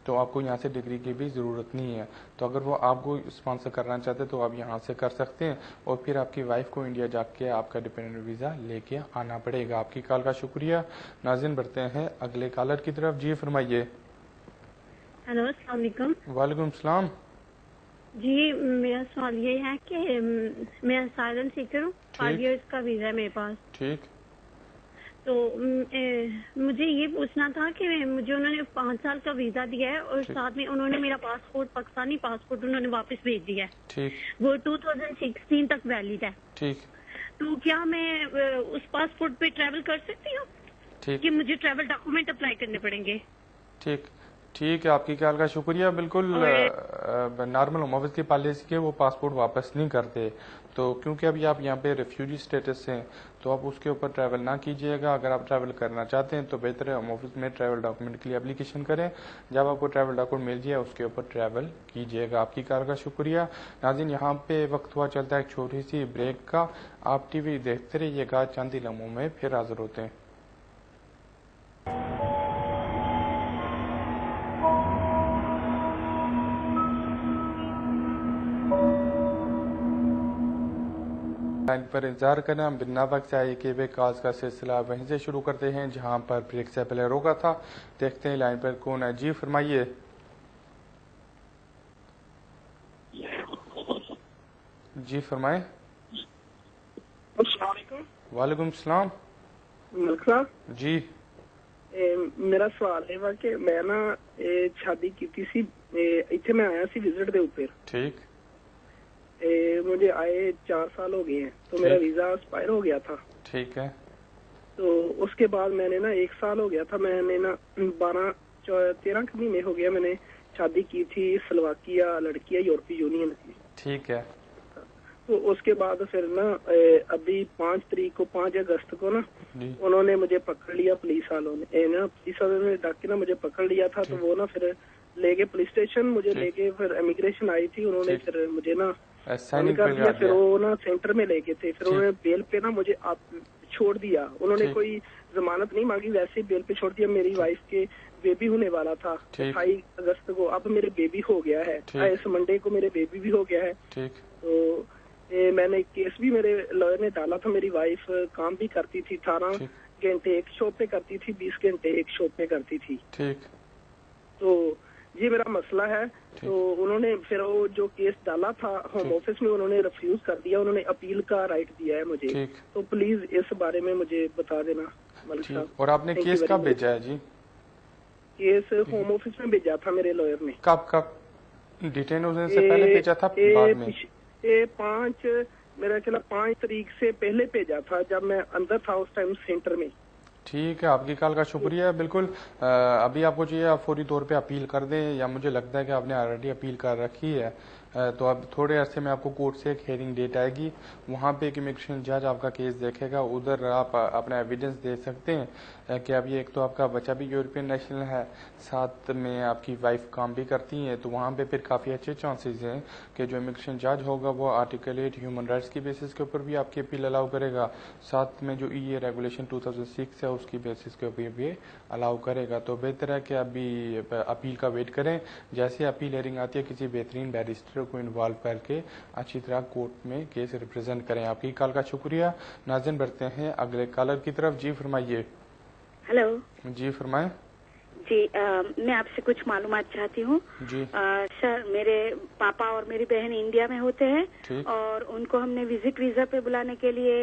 تو آپ کو یہاں سے ڈگری کی بھی ضرورت نہیں ہے. تو اگر وہ آپ کو اسپانسر کرنا چاہتے ہیں تو آپ یہاں سے کر سکتے ہیں, اور پھر آپ کی وائف کو انڈیا جا کے آپ کا ڈیپینڈنٹ ویزا لے کے آنا پڑے گا. آپ کی کال کا شکریہ. ناظرین بڑھتے ہیں اگلے کالر کی طرف. جی فرمائیے. ہیلو السلام علیکم. وعلیکم السلام. جی میرا سوال یہ ہے کہ میں اسائلم سیکر ہوں, 5 ایئرس کا ویزا ہے میرے پاس. ٹھیک. تو مجھے یہ پوچھنا تھا کہ مجھے انہوں نے 5 سال کا ویزا دیا ہے اور ساتھ میں انہوں نے میرا پاسپورٹ, پاکستانی پاسپورٹ انہوں نے واپس بھیج دیا ہے. ٹھیک. وہ 2016 تک ویلڈ ہے. ٹھیک. تو کیا میں اس پاسپورٹ پہ ٹریول کر سکتی ہوں کہ مجھے ٹریول ڈاکومنٹ اپلائی کرنے پڑیں گے؟ ٹھیک ہے، آپ کی خیال کا شکریہ. بالکل نارمل ہوم آفس کی پالیسی کے وہ پاسپورٹ واپس نہیں کرتے، تو کیونکہ ابھی آپ یہاں پہ ریفیوجی سٹیٹس ہیں تو آپ اس کے اوپر ٹریول نہ کیجیے گا. اگر آپ ٹریول کرنا چاہتے ہیں تو بہتر ہے ہوم آفس میں ٹریول ڈاکومنٹ کے لیے اپلیکیشن کریں. جب آپ کو ٹریول ڈاکومنٹ مل جائے اس کے اوپر ٹریول کیجیے گا. آپ کی خیال کا شکریہ. ناظرین، یہاں پہ وقت ہوا چلتا ہے ایک چھوٹی سی بریک کا. آپ ٹی وی دیکھتے رہیے گا، چند ہی لمحوں میں پھر حاضر ہوتے ہیں. لائن پر انتظار کرنا. ہم بنا وقت سے آئی کہ بے کاز کا سلسلہ وہیں سے شروع کرتے ہیں جہاں پر بریک سے پہلے روکا تھا. دیکھتے ہیں لائن پر کون ہے. جی فرمائیے. جی فرمائیں. السلام علیکم. وعلیکم السلام. ملک صاحب جی میرا سوال ہے کہ میں نا شادی کی سی اتنے میں آیا سی وزٹ دے اوپر. ٹھیک. مجھے آئے 4 سال ہو گئے ہیں تو میرا ویزا ایکسپائر ہو گیا تھا. ٹھیک ہے. تو اس کے بعد میں نے نا 1 سال ہو گیا تھا، میں نے نا 12-13 مہینے ہو گیا میں نے شادی کی تھی سلواکیہ لڑکی ہے یورپی یونین کی. ٹھیک ہے. تو اس کے بعد پھر نا ابھی 5 اگست کو نا انہوں نے مجھے پکڑ لیا پولیس والوں نے. پولیس والوں نے ڈاک نا مجھے پکڑ لیا تھا تو وہ نا پھر لے کے پولیس اسٹیشن مجھے لے کے پھر امیگریشن آئی تھی، انہوں نے پھر مجھے نا کر دیا. پھر وہ نا سینٹر میں لے کے تھے، پھر انہوں نے بیل پہ نا مجھے چھوڑ دیا. انہوں نے کوئی ضمانت نہیں مانگی، ویسے بیل پہ چھوڑ دیا. میری وائف کے بیبی ہونے والا تھا 28 اگست کو. اب میرے بیبی ہو گیا ہے، اس منڈے کو میرے بیبی بھی ہو گیا ہے. تو میں نے کیس بھی میرے لائر نے ڈالا تھا. میری وائف کام بھی کرتی تھی، 18 گھنٹے ایک شاپ پہ کرتی تھی، 20 گھنٹے ایک شاپ پہ کرتی تھی. تو یہ میرا مسئلہ ہے. تو انہوں نے پھر وہ جو کیس ڈالا تھا ہوم آفس میں انہوں نے ریفیوز کر دیا. انہوں نے اپیل کا رائٹ دیا ہے مجھے. تو پلیز اس بارے میں مجھے بتا دینا ملک صاحب. اور آپ نے کیس کب بھیجا ہے؟ جی کیس ہوم آفس میں بھیجا تھا میرے لائر نے. کب ڈیٹین ہونے سے پہلے بھیجا تھا بعد میں؟ 5 تاریخ سے پہلے بھیجا تھا جب میں اندر تھا اس ٹائم سینٹر میں. ٹھیک ہے، آپ کی کال کا شکریہ. بالکل ابھی آپ کو چاہیے آپ فوری طور پہ اپیل کر دیں، یا مجھے لگتا ہے کہ آپ نے آلریڈی اپیل کر رکھی ہے. تو اب تھوڑے عرصے میں آپ کو کورٹ سے ایک ہیئرنگ ڈیٹ آئے گی، وہاں پہ ایک امیگریشن جج آپ کا کیس دیکھے گا. ادھر آپ اپنا ایویڈنس دے سکتے ہیں کہ ابھی ایک تو آپ کا بچہ بھی یورپین نیشنل ہے، ساتھ میں آپ کی وائف کام بھی کرتی ہیں. تو وہاں پہ پھر کافی اچھے چانسز ہیں کہ جو امیگریشن جج ہوگا وہ آرٹیکل 8 ہیومن رائٹس کی بیسس کے اوپر بھی آپ کی اپیل الاؤ کرے گا، ساتھ میں جو ای ریگولیشن 2006 ہے اس کی بیسس کے اوپر بھی الاؤ کرے گا. تو بہتر ہے کہ ابھی اپیل کا ویٹ کریں. جیسے اپیل ہیئرنگ آتی ہے کسی بہترین بیرسٹر کو انوالو کر کے اچھی طرح کورٹ میں کیس ریپرزینٹ کریں. آپ کی کال کا شکریہ. ناظرین بڑھتے ہیں اگلے کالر کی طرف. جی فرمائیے. ہلو. جی فرمائیں. جی میں آپ سے کچھ معلومات چاہتی ہوں. جی سر، میرے پاپا اور میری بہن انڈیا میں ہوتے ہیں اور ان کو ہم نے وزٹ ویزا پہ بلانے کے لیے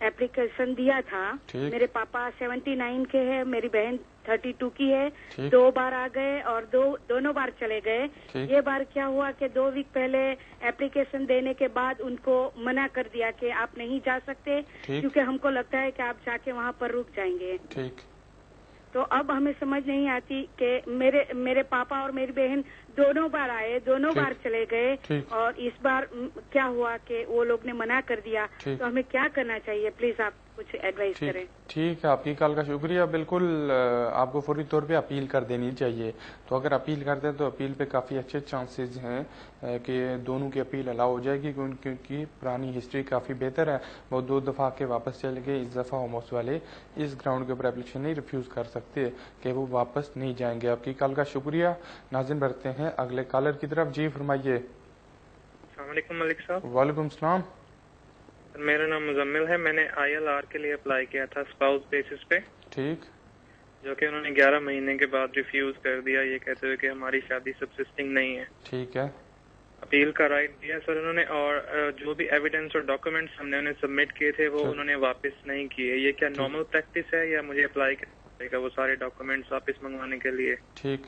اپلیکیشن دیا تھا. میرے پاپا 79 کے ہیں، میری بہن 32 کی ہے. 2 بار آ گئے اور دونوں بار چلے گئے. یہ بار کیا ہوا کہ 2 ویک پہلے اپلیکیشن دینے کے بعد ان کو منع کر دیا کہ آپ نہیں جا سکتے کیونکہ ہم کو لگتا ہے کہ آپ جا کے وہاں پر رک جائیں گے. تو اب ہمیں سمجھ نہیں آتی کہ میرے پاپا اور میری بہن دونوں بار آئے، دونوں بار چلے گئے اور اس بار کیا ہوا کہ وہ لوگ نے منع کر دیا. تو ہمیں کیا کرنا چاہیے؟ پلیز آپ کچھ ایڈوائز کریں. ٹھیک ہے، آپ کی کال کا شکریہ. بالکل آپ کو فوری طور پہ اپیل کر دینی چاہیے. تو اگر اپیل کرتے ہیں تو اپیل پہ کافی اچھے چانسز ہیں کہ دونوں کی اپیل الاؤ ہو جائے گی، کیونکہ پرانی ہسٹری کافی بہتر ہے. وہ 2 دفعہ کے واپس چلے گئے. اس دفعہ ہوم آفس والے اس گراؤنڈ کے اوپر اپلیکیشن نہیں ریفیوز کر سکتے کہ وہ واپس نہیں جائیں گے. آپ کی کال کا شکریہ. ناظرین بڑھتے ہیں اگلے کالر کی طرف. جی فرمائیے. السلام علیکم ملک صاحب. وعلیکم السلام. میرا نام مزمل ہے. میں نے ILR کے لیے اپلائی کیا تھا اسپاؤس بیسس پہ. ٹھیک. جو کہ انہوں نے 11 مہینے کے بعد ریفیوز کر دیا، یہ کہتے ہوئے کہ ہماری شادی سبسسٹنگ نہیں ہے. ٹھیک ہے. اپیل کا رائٹ دیا سر انہوں نے، اور جو بھی ایویڈنس اور ڈاکومنٹس ہم نے انہیں سبمٹ کیے تھے وہ انہوں نے واپس نہیں کیے. یہ کیا نارمل پریکٹس ہے یا مجھے اپلائی کرنا پڑے گا وہ سارے ڈاکومنٹس واپس منگوانے کے لیے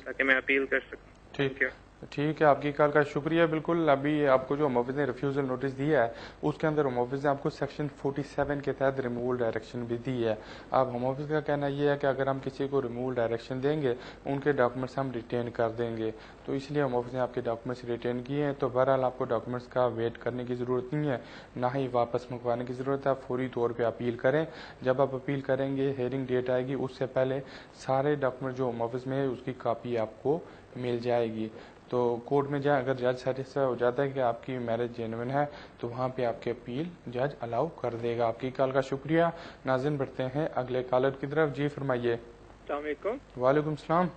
تاکہ میں اپیل کر سکوں؟ ٹھیک ہے. ٹھیک ہے, آپ کی کال کا شکریہ. بالکل ابھی آپ کو جو ہوم آفس نے ریفیوزل نوٹس دیا ہے اس کے اندر ہوم آفس نے آپ کو سیکشن 47 کے تحت ریموول ڈائریکشن بھی دی ہے. اب ہوم آفس کا کہنا یہ ہے کہ اگر ہم کسی کو ریموول ڈائریکشن دیں گے ان کے ڈاکومنٹس ہم ریٹین کر دیں گے, تو اس لیے ہوم آفس نے آپ کے ڈاکومنٹس ریٹین کیے ہیں. تو بہرحال آپ کو ڈاکومنٹس کا ویٹ کرنے کی ضرورت نہیں ہے, نہ ہی واپس منگوانے کی ضرورت ہے. آپ فوری طور پہ اپیل کریں. جب آپ اپیل کریں گے ہیئرنگ ڈیٹ آئے گی, اس سے پہلے سارے ڈاکومنٹ جو ہوم آفس میں ہے اس کی کاپی آپ کو مل جائے گی. تو کورٹ میں جائیں, اگر جج سیٹسفائی ہو جاتا ہے کہ آپ کی میرج جینوئن ہے تو وہاں پہ آپ کی اپیل جج الاؤ کر دے گا. آپ کی کال کا شکریہ. ناظرین بڑھتے ہیں اگلے کالر کی طرف. جی فرمائیے. السلام علیکم. وعلیکم السلام.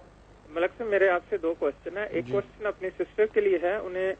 ملک سے میرے آپ سے 2 کوشچن ہیں. ایک کوشچن اپنی سسٹر کے لیے ہے, انہیں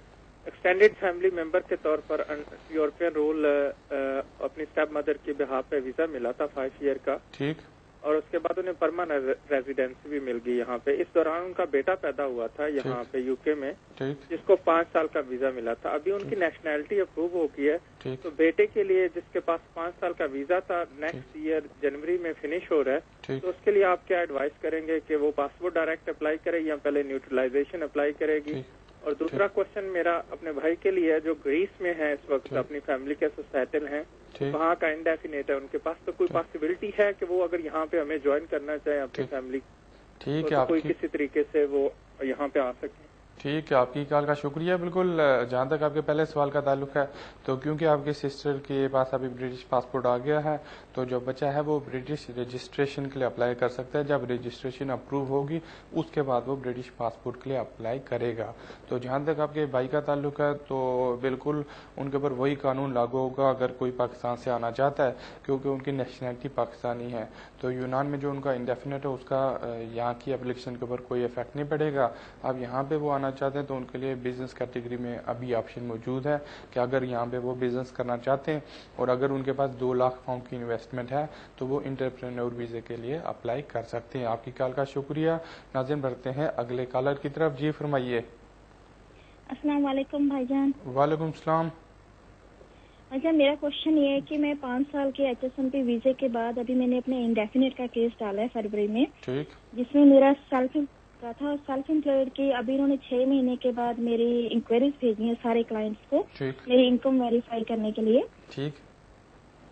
ایکسٹینڈیڈ فیملی ممبر کے طور پر یورپین رول اپنی اسٹیپ مدر کے بہاف پہ ویزا ملا تھا 5 ایئر کا, ٹھیک, اور اس کے بعد انہیں پرماننٹ ریزیڈینسی بھی مل گئی یہاں پہ. اس دوران ان کا بیٹا پیدا ہوا تھا یہاں پہ یو کے میں, جس کو 5 سال کا ویزا ملا تھا. ابھی ان کی نیشنلٹی اپروو ہو گئی ہے, تو بیٹے کے لیے جس کے پاس 5 سال کا ویزا تھا نیکسٹ ایئر جنوری میں فنش ہو رہا ہے, تو اس کے لیے آپ کیا ایڈوائز کریں گے کہ وہ پاسپورٹ ڈائریکٹ اپلائی کرے یا پہلے نیوٹرلائزیشن اپلائی کرے گی؟ اور دوسرا کوشچن میرا اپنے بھائی کے لیے ہے جو گریس میں ہے اس وقت, اپنی فیملی کے ساتھ سیٹل ہیں, وہاں کا انڈیفینیٹ ہے ان کے پاس, تو کوئی پاسبلٹی ہے کہ وہ اگر یہاں پہ ہمیں جوائن کرنا چاہیں اپنی فیملی, ٹھیک ہے, کوئی کسی طریقے سے وہ یہاں پہ آ سکیں؟ ٹھیک ہے, آپ کی کال کا شکریہ. بالکل جہاں تک آپ کے پہلے سوال کا تعلق ہے تو کیونکہ آپ کی سسٹر کے پاس ابھی برٹش پاسپورٹ آ گیا ہے تو جو بچہ ہے وہ برٹش رجسٹریشن کے لیے اپلائی کر سکتا ہے. جب رجسٹریشن اپروو ہوگی اس کے بعد وہ برٹش پاسپورٹ کے لیے اپلائی کرے گا. تو جہاں تک آپ کے بھائی کا تعلق ہے تو بالکل ان کے اوپر وہی قانون لاگو ہوگا اگر کوئی پاکستان سے آنا چاہتا ہے, کیونکہ ان کی نیشنلٹی پاکستانی ہے. تو یونان میں جو ان کا انڈیفینٹ ہے اس کا یہاں کی اپلیکیشن کے اوپر کوئی افیکٹ نہیں پڑے گا. اب یہاں پہ وہ آنا چاہتے ہیں تو ان کے لیے بزنس کیٹیگری میں ابھی آپشن موجود ہے کہ اگر یہاں پہ وہ بزنس کرنا چاہتے ہیں اور اگر ان کے پاس 2 لاکھ پاؤنڈ کی انویسٹمنٹ ہے تو وہ انٹرپرینور ویزے کے لیے اپلائی کر سکتے ہیں. آپ کی کال کا شکریہ. ناظرین بڑھتے ہیں اگلے کالر کی طرف. جی فرمائیے. السلام علیکم بھائی جان. وعلیکم السلام. اچھا, میرا کوشچن یہ ہے کہ میں 5 سال کے HSMP ویزے کے بعد ابھی میں نے اپنے انڈیفینٹ کا کیس ڈالا ہے فروری میں, جس میں میرا سیلف امپلائڈ کی ابھی انہوں نے 6 مہینے کے بعد میری انکوائریز بھیجی ہیں سارے کلائنٹس کو میری انکم ویریفائی کرنے کے لیے. ٹھیک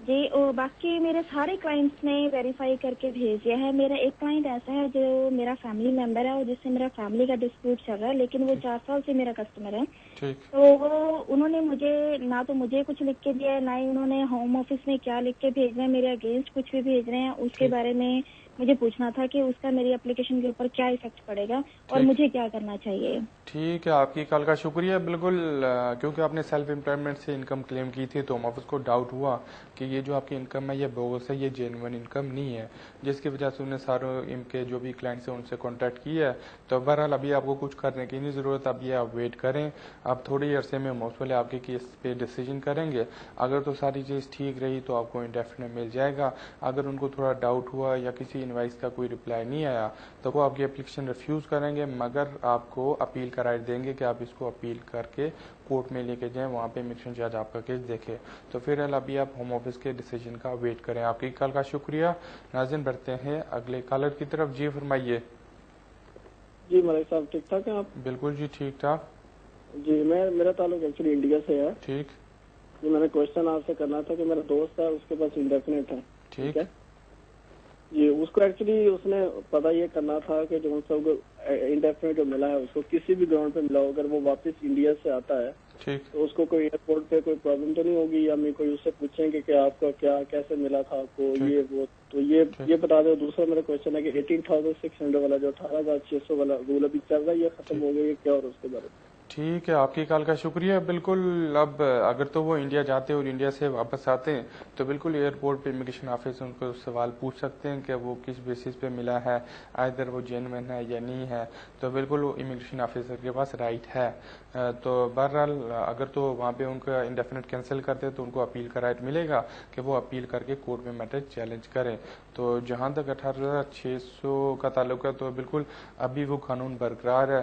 جی, اور باقی میرے سارے کلائنٹس نے ویریفائی کر کے بھیج دیا ہے. میرا ایک کلائنٹ ایسا ہے جو میرا فیملی ممبر ہے اور جس سے میرا فیملی کا ڈسپیوٹ چل رہا ہے, لیکن وہ 4 سال سے میرا کسٹمر ہے. تو وہ انہوں نے مجھے نہ تو مجھے کچھ لکھ کے دیا ہے, نہ ہی انہوں نے ہوم آفس میں کیا لکھ کے بھیج رہے ہیں میرے اگینسٹ کچھ بھی بھیج رہے ہیں. اس کے بارے میں مجھے پوچھنا تھا کہ اس کا میری اپلیکیشن کے اوپر کیا افیکٹ پڑے گا اور مجھے کیا کرنا چاہیے. ٹھیک ہے, آپ کی کال کا شکریہ. بالکل کیونکہ آپ نے سیلف امپلائمنٹ سے انکم کلیم کی تھی تو ہوم آفس کو ڈاؤٹ ہوا کہ یہ جو آپ کی انکم ہے یہ بوگس ہے, یہ جینوئن انکم نہیں ہے, جس کی وجہ سے انہیں سارے ان کے جو بھی کلائنٹس ہیں ان سے کانٹیکٹ کیا ہے. تو بہرحال ابھی آپ کو کچھ کرنے کی نہیں ضرورت, اب یہ آپ ویٹ کریں. آپ تھوڑی عرصے میں ہوم آفس والے آپ کے کیس پہ ڈیسیجن کریں گے. اگر تو ساری چیز ٹھیک رہی تو آپ کو انڈیفینٹ مل جائے گا. اگر ان کو تھوڑا ڈاؤٹ ہوا یا کسی انوائس کا کوئی رپلائی نہیں آیا تو وہ آپ کی اپلیکیشن ریفیوز کریں گے, مگر آپ کو اپیل کا رائٹ دیں گے کہ آپ اس کو اپیل کر کے کورٹ میں لے کے جائیں, وہاں پہ امیگریشن جج آپ کا کیس دیکھے. تو پھر ابھی آپ ہوم آفس کے ڈیسیجن کا ویٹ کریں. آپ کی کال کا شکریہ. ناظرین بڑھتے ہیں اگلے کالر کی طرف. جی فرمائیے. جی ملک صاحب ٹھیک ٹھاک ہیں آپ؟ بالکل جی ٹھیک ٹھاک. جی میرا تعلق ایکچولی انڈیا سے ہے. ٹھیک جی, میں نے کوشچن آپ سے کرنا تھا کہ میرا دوست ہے اس کے پاس انڈیفینٹ ہے. ٹھیک ہے جی, اس کو ایکچولی اس نے پتہ یہ کرنا تھا کہ جو سب انڈیفینٹ جو ملا ہے اس کو کسی بھی گراؤنڈ پہ ملا ہو, اگر وہ واپس انڈیا سے آتا ہے تو اس کو کوئی ایئرپورٹ پہ کوئی پرابلم تو نہیں ہوگی, یا میں کوئی اس سے پوچھیں گے کہ آپ کا کیا کیسے ملا تھا آپ کو یہ وہ, تو یہ بتا دیں. دوسرا میرا کوشچن ہے کہ 18,600 والا جو 18,600 والا رول ابھی چل رہا ہے یہ ختم ہو گیا, یہ کیا اور اس کے بارے میں؟ ٹھیک ہے, آپ کی کال کا شکریہ. بالکل اب اگر تو وہ انڈیا جاتے اور انڈیا سے واپس آتے ہیں تو بالکل ایئرپورٹ پہ امیگریشن آفس ان کو سوال پوچھ سکتے ہیں کہ وہ کس بیسس پہ ملا ہے, ادھر وہ جینوئن ہے یا نہیں ہے. تو بالکل وہ امیگریشن آفیسر کے پاس رائٹ ہے. تو بہرحال اگر تو وہاں پہ ان کا انڈیفینٹ کینسل کرتے تو ان کو اپیل کا رائٹ ملے گا کہ وہ اپیل کر کے کورٹ میں میٹر چیلنج کریں. تو جہاں تک 18,600 کا تعلق ہے تو بالکل ابھی وہ قانون برقرار ہے,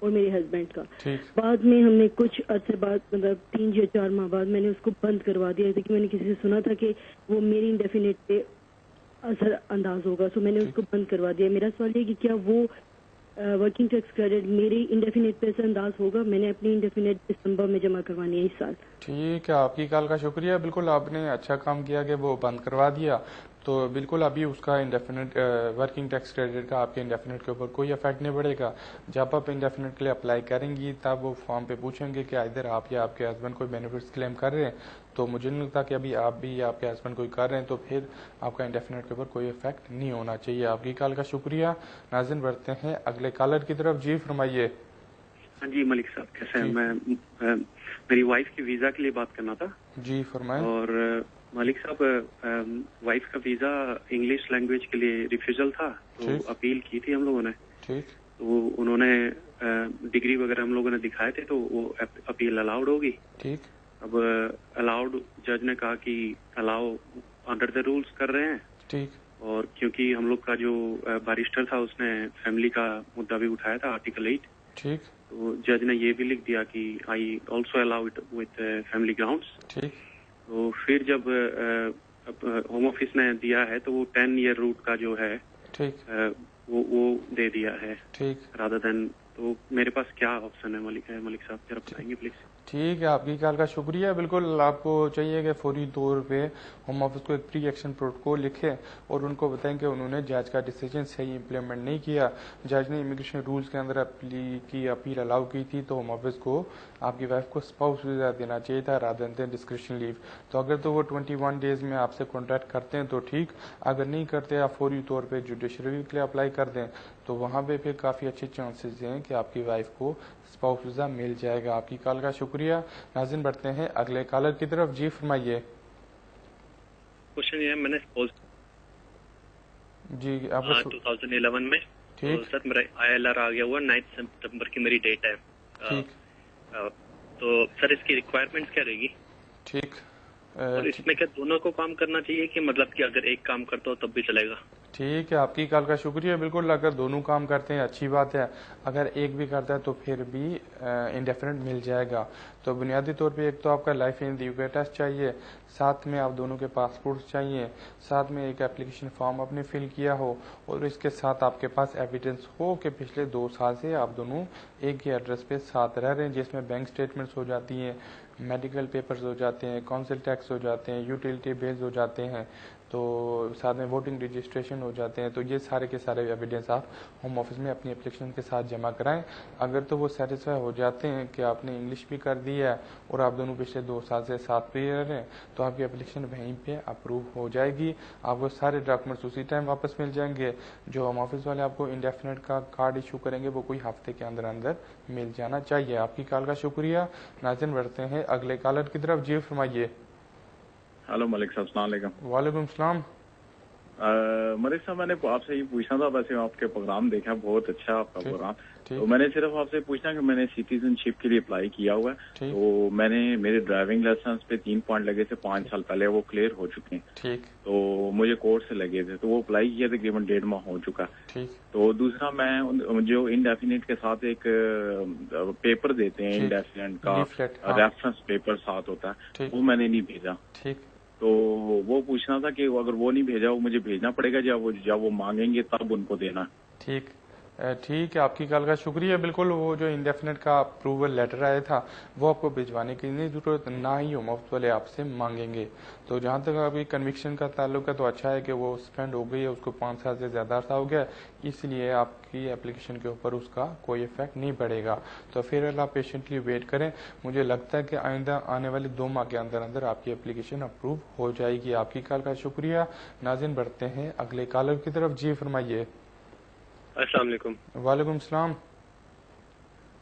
اور میرے ہسبینڈ کا. بعد میں ہم نے کچھ عرصے بعد مطلب 3 یا 4 ماہ بعد میں نے اس کو بند کروا دیا تھا کہ میں نے کسی سے سنا تھا کہ وہ میری انڈیفینٹ پہ اثر انداز ہوگا, سو میں نے اس کو بند کروا دیا. میرا سوال یہ کہ کیا وہ ورکنگ ٹیکس کریڈٹ میری انڈیفینٹ پہ اثر انداز ہوگا؟ میں نے اپنی انڈیفینٹ دسمبر میں جمع کروانی ہے اس سال. ٹھیک ہے, آپ کی کال کا شکریہ. بالکل آپ نے اچھا کام کیا کہ وہ بند کروا دیا. تو بالکل ابھی اس کا انڈیفینٹ ورکنگ ٹیکس کریڈٹ کا آپ کے انڈیفینٹ کے اوپر کوئی افیکٹ نہیں پڑے گا. جب آپ انڈیفینٹ کے لیے اپلائی کریں گی تب وہ فارم پہ پوچھیں گے کہ ادھر آپ یا آپ کے ہسبینڈ کوئی بینیفٹس کلیم کر رہے ہیں. تو مجھے نہیں لگتا کہ ابھی آپ بھی یا آپ کے ہسبینڈ کوئی کر رہے ہیں, تو پھر آپ کا انڈیفینٹ کے اوپر کوئی افیکٹ نہیں ہونا چاہیے. آپ کی کال کا شکریہ. ناظرین بڑھتے ہیں اگلے کالر کی طرف. جی فرمائیے. ہاں جی ملک صاحب کیسے ہیں؟ میں میری وائف کی ویزا کے لیے بات کرنا تھا. جی فرمائیں. اور ملک صاحب وائف کا ویزا انگلش لینگویج کے لیے ریفیوزل تھا, تو اپیل کی تھی ہم لوگوں نے. تو انہوں نے ڈگری وغیرہ ہم لوگوں نے دکھائے تھے, تو وہ اپیل الاؤڈ ہوگی. ٹھیک. اب الاؤڈ جج نے کہا کہ الاؤ انڈر دا رولز کر رہے ہیں. ٹھیک. اور کیونکہ ہم لوگ کا جو بیرسٹر تھا اس نے فیملی کا مدعا بھی اٹھایا تھا, آرٹیکل 8. ٹھیک. تو جج نے یہ بھی لکھ دیا کہ I also allow it with family grounds. ٹھیک. تو پھر جب ہوم آفس نے دیا ہے تو وہ 10 ایئر روٹ کا جو ہے وہ دے دیا ہے. ٹھیک. رادر دین, تو میرے پاس کیا آپشن ہے ملک صاحب, ذرا بتائیں گے پلیز. ٹھیک ہے, آپ کی کال کا شکریہ. بالکل آپ کو چاہیے کہ فوری طور پہ ہوم آفس کو ایک پری ایکشن پروٹوکول لکھیں اور ان کو بتائیں کہ انہوں نے جج کا ڈیسیجن صحیح امپلیمنٹ نہیں کیا. جج نے امیگریشن رولز کے اندر اپیل الاؤ کی تھی, تو ہوم آفس کو آپ کی وائف کو اسپاؤس ویزا دینا چاہیے تھا رادر دین ڈسکریشن لیو. تو اگر تو وہ 21 ڈیز میں آپ سے کانٹیکٹ کرتے ہیں تو ٹھیک, اگر نہیں کرتے آپ فوری طور پہ جوڈیشل ریویو کے لیے اپلائی کر دیں, تو وہاں پہ پھر کافی اچھے چانسز ہیں کہ آپ کی وائف کو اسپاؤس ویزا مل جائے گا. آپ کی کال کا شکریہ. ناظرین بڑھتے ہیں اگلے کالر کی طرف. جی فرمائیے. کوشچن یہ ہے, میں نے جی آپ 2011 میں سر میرا ILR آ گیا ہوا, 9 سپٹمبر کی میری ڈیٹ ہے. ٹھیک. تو سر اس کی ریکوائرمنٹس کیا رہے گی؟ ٹھیک. اور اس میں کیا دونوں کو کام کرنا چاہیے کہ مطلب کہ اگر ایک کام کرتا ہو تب بھی چلے گا؟ ٹھیک ہے, آپ کی کال کا شکریہ. بالکل اگر دونوں کام کرتے ہیں اچھی بات ہے, اگر ایک بھی کرتا ہے تو پھر بھی انڈیفینٹ مل جائے گا. تو بنیادی طور پہ ایک تو آپ کا لائف ان دی یو کے ٹیسٹ چاہیے, ساتھ میں آپ دونوں کے پاسپورٹس چاہیے, ساتھ میں ایک اپلیکیشن فارم آپ نے فل کیا ہو, اور اس کے ساتھ آپ کے پاس ایویڈنس ہو کہ پچھلے 2 سال سے آپ دونوں ایک ہی ایڈریس پہ ساتھ رہ رہے ہیں, جس میں بینک سٹیٹمنٹس ہو جاتی ہیں, میڈیکل پیپرز ہو جاتے ہیں, کونسل ٹیکس ہو جاتے ہیں, یوٹیلیٹی بلز ہو جاتے ہیں, تو ساتھ میں ووٹنگ رجسٹریشن ہو جاتے ہیں. تو یہ سارے کے سارے ایویڈنس آپ ہوم آفس میں اپنی اپلیکیشن کے ساتھ جمع کرائیں. اگر تو وہ سیٹسفائی ہو جاتے ہیں کہ آپ نے انگلش بھی کر دی ہے اور آپ دونوں پچھلے 2 سال سے ساتھ پہ رہ رہے ہیں, تو آپ کی اپلیکیشن وہیں پہ اپروو ہو جائے گی. آپ کو سارے ڈاکومنٹس اسی ٹائم واپس مل جائیں گے. جو ہوم آفس والے آپ کو انڈیفینٹ کا کارڈ ایشو کریں گے وہ کوئی ہفتے کے اندر اندر مل جانا چاہیے. آپ کی کال کا شکریہ. ناظرین بڑھتے ہیں اگلے کالر کی طرف. جی فرمائیے. ہلو ملک صاحب, السلام علیکم. وعلیکم السلام. ملک صاحب میں نے آپ سے یہ پوچھنا تھا, ویسے آپ کے پروگرام دیکھا, بہت اچھا آپ کا پروگرام. تو میں نے صرف آپ سے پوچھنا کہ میں نے سٹیزن شپ کے لیے اپلائی کیا ہوا ہے, تو میں نے میرے ڈرائیونگ لائسنس پہ 3 پوائنٹ لگے تھے 5 سال پہلے, وہ کلیئر ہو چکے ہیں. تو مجھے کورٹ سے لگے تھے, تو وہ اپلائی کیا تقریباً 1.5 ماہ ہو چکا. تو دوسرا میں جو انڈیفینٹ کے ساتھ ایک پیپر دیتے ہیں انڈیفینٹ کا ریفرنس پیپر ساتھ ہوتا ہے, وہ میں نے نہیں بھیجا. تو وہ پوچھنا تھا کہ اگر وہ نہیں بھیجا, وہ مجھے بھیجنا پڑے گا جب وہ مانگیں گے تب ان کو دینا. ٹھیک ٹھیک ہے, آپ کی کال کا شکریہ. بالکل وہ جو انڈیفینٹ کا اپروول لیٹر آیا تھا وہ آپ کو بھجوانے کی نہیں ضرورت, نہ ہی ہوم آفس والے آپ سے مانگیں گے. تو جہاں تک ابھی کنوکشن کا تعلق ہے تو اچھا ہے کہ وہ سسپینڈ ہو گئی ہے, اس کو 5 سال سے زیادہ عرصہ ہو گیا, اس لیے آپ کی اپلیکیشن کے اوپر اس کا کوئی افیکٹ نہیں پڑے گا. تو پھر آپ پیشنٹلی ویٹ کریں. مجھے لگتا ہے کہ آئندہ آنے والے 2 ماہ کے اندر اندر آپ کی اپلیکیشن اپروو ہو جائے گی. آپ کی کال کا شکریہ. ناظرین بڑھتے ہیں اگلے کالر کی طرف. جی فرمائیے. السلام علیکم. وعلیکم السلام.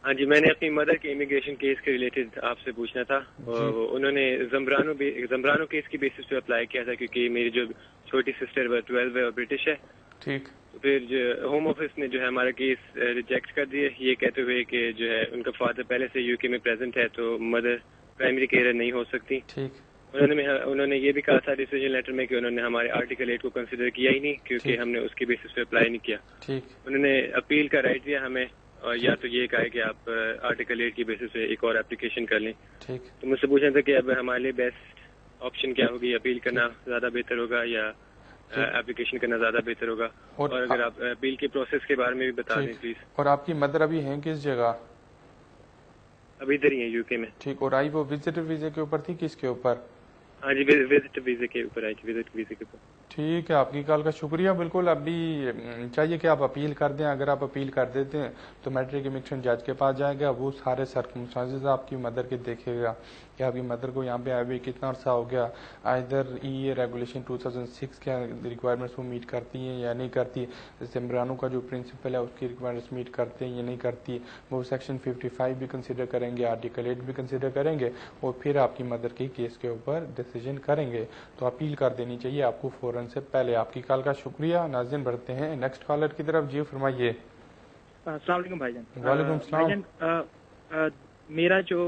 ہاں جی, میں نے اپنی مدر کے امیگریشن کیس کے ریلیٹڈ آپ سے پوچھنا تھا. انہوں نے زمبرانو کیس کی بیسس پہ اپلائی کیا تھا, کیونکہ میری جو چھوٹی سسٹر 12 ہے اور برٹش ہے. ٹھیک. پھر جو ہوم آفس نے جو ہے ہمارا کیس ریجیکٹ کر دیا, یہ کہتے ہوئے کہ جو ہے ان کا فادر پہلے سے UK میں پریزنٹ ہے, تو مدر پرائمری کیئر نہیں ہو سکتی. ٹھیک. انہوں نے یہ بھی کہا تھا ڈیسیجن لیٹر میں کہ انہوں نے ہمارے آرٹیکل 8 کو کنسیڈر کیا ہی نہیں, کیونکہ ہم نے اس کی بیسس پہ اپلائی نہیں کیا. ٹھیک. انہوں نے اپیل کا رائٹ دیا ہمیں, اور یا تو یہ کہا ہے کہ آپ آرٹیکل 8 کی بیسس پہ ایک اور اپلیکیشن کر لیں. تو مجھ سے پوچھنا تھا کہ اب ہمارے لیے بیسٹ آپشن کیا ہوگی, اپیل کرنا زیادہ بہتر ہوگا یا اپلیکیشن کرنا زیادہ بہتر ہوگا, اور اگر آپ اپیل کے پروسیس کے بارے میں بھی بتا دیں پلیز. اور آپ کی مدر ابھی ہیں کس جگہ؟ ابھی ادھر ہی ہیں یو کے میں. ٹھیک, اور آئی وہ وزٹر ویزے کے اوپر تھی کس کے اوپر؟ ہاں جی وزٹ ویزے کے اوپر آئی تھی, وزٹ ویزے کے اوپر. ٹھیک ہے, آپ کی کال کا شکریہ. بالکل ابھی چاہیے کہ آپ اپیل کر دیں. اگر آپ اپیل کر دیتے ہیں تو میٹرک امیگریشن جج کے پاس جائے گا, وہ سارے سرکمسٹانسز آپ کی مدر کے دیکھے گا کہ آپ کی مدر کو یہاں پہ آئے ہوئے کتنا عرصہ ہو گیا, ادھر ای ریگولیشن 2006 کے ریکوائرمنٹس وہ میٹ کرتی ہیں یا نہیں کرتی, زمبرانو کا جو پرنسپل ہے اس کی ریکوائرمنٹس میٹ کرتے ہیں یا نہیں کرتی, وہ سیکشن 55 بھی کنسیڈر کریں گے, آرٹیکل 8 بھی کنسیڈر کریں گے, اور پھر آپ کی مدر کی کیس کے اوپر ڈیسیجن کریں گے. تو اپیل کر دینی چاہیے آپ کو فوراً سے پہلے. آپ کی کال کا شکریہ. ناظرین بڑھتے ہیں نیکسٹ کالر کی طرف. جی فرمائیے. السلام علیکم بھائی جان. وعلیکم السلام. میرا جو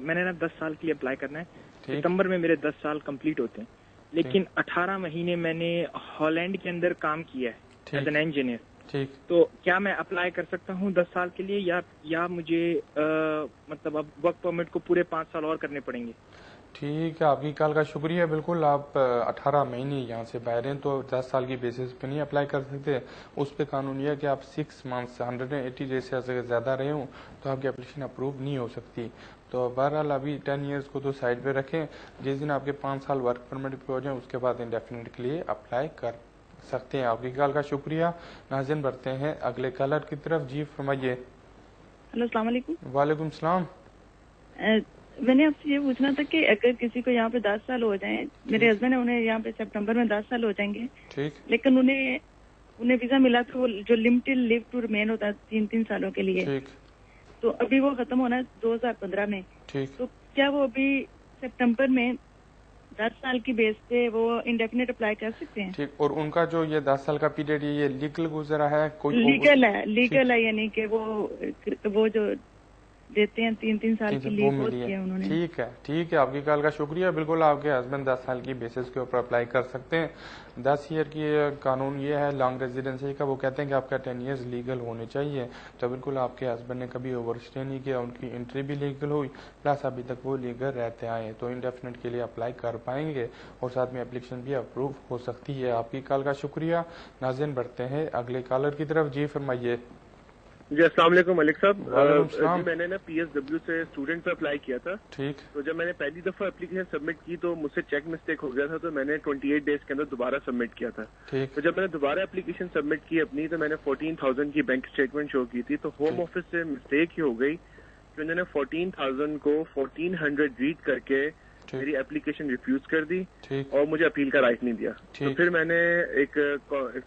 میں نے نا 10 سال کے لیے اپلائی کرنا ہے, ستمبر میں میرے 10 سال کمپلیٹ ہوتے ہیں, لیکن 18 مہینے میں نے ہالینڈ کے اندر کام کیا ہے ایز این انجینئر. تو کیا میں اپلائی کر سکتا ہوں 10 سال کے لیے یا مجھے مطلب اب ورک پرمٹ کو پورے 5 سال اور کرنے پڑیں گے؟ ٹھیک ہے, آپ کی کال کا شکریہ. بالکل آپ 18 مہینے یہاں سے باہر ہیں تو 10 سال کی بیسس پہ نہیں اپلائی کر سکتے. اس پہ قانون یہ ہے کہ آپ 6 منتھس 180 ڈیز سے زیادہ رہے ہوں تو آپ کی اپلیکیشن اپروو نہیں ہو سکتی. تو بہرحال ابھی 10 ایئرس کو تو سائڈ پہ رکھیں. جس دن آپ کے 5 سال ورک پرمٹ پہ ہو جائیں اس کے بعد انڈیفینٹ کے لیے اپلائی کر سکتے ہیں. آپ کی کال کا شکریہ. ناظرین بڑھتے ہیں اگلے کالر کی طرف. جی فرمائیے. ہلو السلام علیکم. وعلیکم السلام. میں نے آپ سے یہ پوچھنا تھا کہ اگر کسی کو یہاں پہ 10 سال ہو جائیں, میرے ہسبینڈ انہیں یہاں پہ سپٹمبر میں 10 سال ہو جائیں گے, لیکن انہیں ویزا ملا تھا وہ جو لمیٹڈ لیو ٹو ریمین ہوتا ہے 3 سالوں کے لیے, تو ابھی وہ ختم ہونا ہے 2015 میں. تو کیا وہ ابھی سپٹمبر میں 10 سال کی بیس پہ وہ انڈیفینٹ اپلائی کر سکتے ہیں؟ ٹھیک, اور ان کا جو یہ 10 سال کا پیریڈ یہ لیگل گزرا ہے؟ کوئی لیگل ہے, یعنی کہ وہ جو دیتے ہیں 3 سال کی لیو ہوتی ہے انہوں نے. ٹھیک ہے, آپ کی کال کا شکریہ. بالکل آپ کے ہسبینڈ 10 سال کی بیسس کے اوپر اپلائی کر سکتے ہیں. 10 ایئر کی قانون یہ ہے لانگ ریزیڈنسی کا, وہ کہتے ہیں کہ آپ کا 10 ایئرز لیگل ہونے چاہیے. تو بالکل آپ کے ہسبینڈ نے کبھی اوور اسٹے نہیں کیا, ان کی انٹری بھی لیگل ہوئی, پلس ابھی تک وہ لیگل رہتے آئے, تو انڈیفینٹ کے لیے اپلائی کر پائیں گے اور ساتھ میں اپلیکیشن بھی اپروو ہو سکتی ہے. آپ کی کال کا شکریہ. ناظرین بڑھتے ہیں اگلے کالر کی طرف. جی فرمائیے. جی السلام علیکم ملک صاحب. جی میں نے نا PSW سے اسٹوڈنٹ پہ اپلائی کیا تھا. ٹھیک. تو جب میں نے پہلی دفعہ اپلیکیشن سبمٹ کی تو مجھ سے چیک مسٹیک ہو گیا تھا, تو میں نے 28 ڈیز کے اندر دوبارہ سبمٹ کیا تھا. تو جب میں نے دوبارہ اپلیکیشن سبمٹ کی اپنی, تو میں نے 14,000 کی بینک اسٹیٹمنٹ شو کی تھی. تو ہوم آفس سے مسٹیک ہی ہو گئی کہ انہوں نے 14,000 کو 1,400 ریڈ کر کے میری اپلیکیشن ریفیوز کر دی اور مجھے اپیل کا رائٹ نہیں دیا. تو پھر میں نے ایک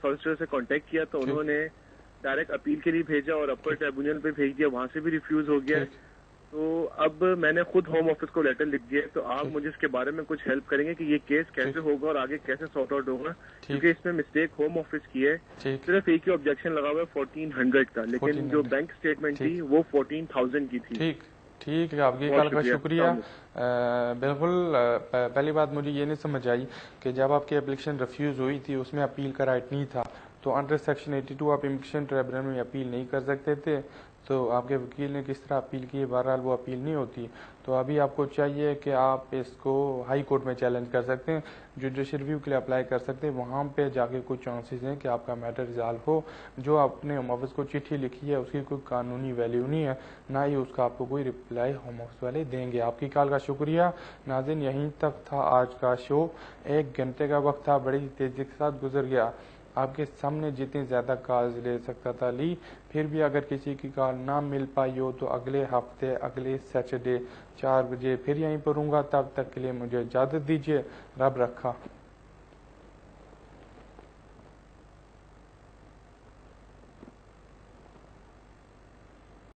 سالسٹر سے کانٹیکٹ کیا, تو انہوں نے ڈائریکٹ اپیل کے لیے بھیجا اور اپر ٹریبونل پہ بھیج دیا, وہاں سے بھی ریفیوز ہو گیا. تو اب میں نے خود ہوم آفس کو لیٹر لکھ دیا. تو آپ مجھے اس کے بارے میں کچھ ہیلپ کریں گے کہ یہ کیس کیسے ہوگا اور آگے کیسے سارٹ آؤٹ ہوگا, کیونکہ اس میں مسٹیک ہوم آفس کی ہے. صرف ایک ہی آبجیکشن لگا ہوا ہے 1,400 کا, لیکن جو بینک اسٹیٹمنٹ تھی وہ 14,000 کی تھی. ٹھیک ہے, آپ کی کال کا شکریہ. بالکل پہلی بات مجھے یہ نہیں سمجھ آئی کہ جب آپ کی اپلیکیشن ریفیوز ہوئی تھی اس میں اپیل کا رائٹ نہیں تھا, تو انڈر سیکشن 82 آپ امیگریشن ٹریبونل میں اپیل نہیں کر سکتے تھے. تو آپ کے وکیل نے کس طرح اپیل کی, بہرحال وہ اپیل نہیں ہوتی. تو ابھی آپ کو چاہیے کہ آپ اس کو ہائی کورٹ میں چیلنج کر سکتے ہیں, جوڈیشل ریویو کے لیے اپلائی کر سکتے ہیں. وہاں پہ جا کے کچھ چانسز ہیں کہ آپ کا میٹر ریزالو ہو. جو آپ نے ہوم آفس کو چٹھی لکھی ہے اس کی کوئی قانونی ویلیو نہیں ہے, نہ ہی اس کا آپ کو کوئی رپلائی ہوم آفس والے دیں گے. آپ کی کال کا شکریہ. ناظرین یہیں تک تھا آج کا شو. 1 گھنٹے کا وقت تھا, بڑی تیزی کے ساتھ گزر گیا. آپ کے سامنے جتنی زیادہ کال لے سکتا تھا لی, پھر بھی اگر کسی کی کال نہ مل پائی ہو تو اگلے ہفتے اگلے سیٹرڈے 4 بجے پھر یہیں پر ہوں گا. تب تک کے لیے مجھے اجازت دیجیے. رب رکھا.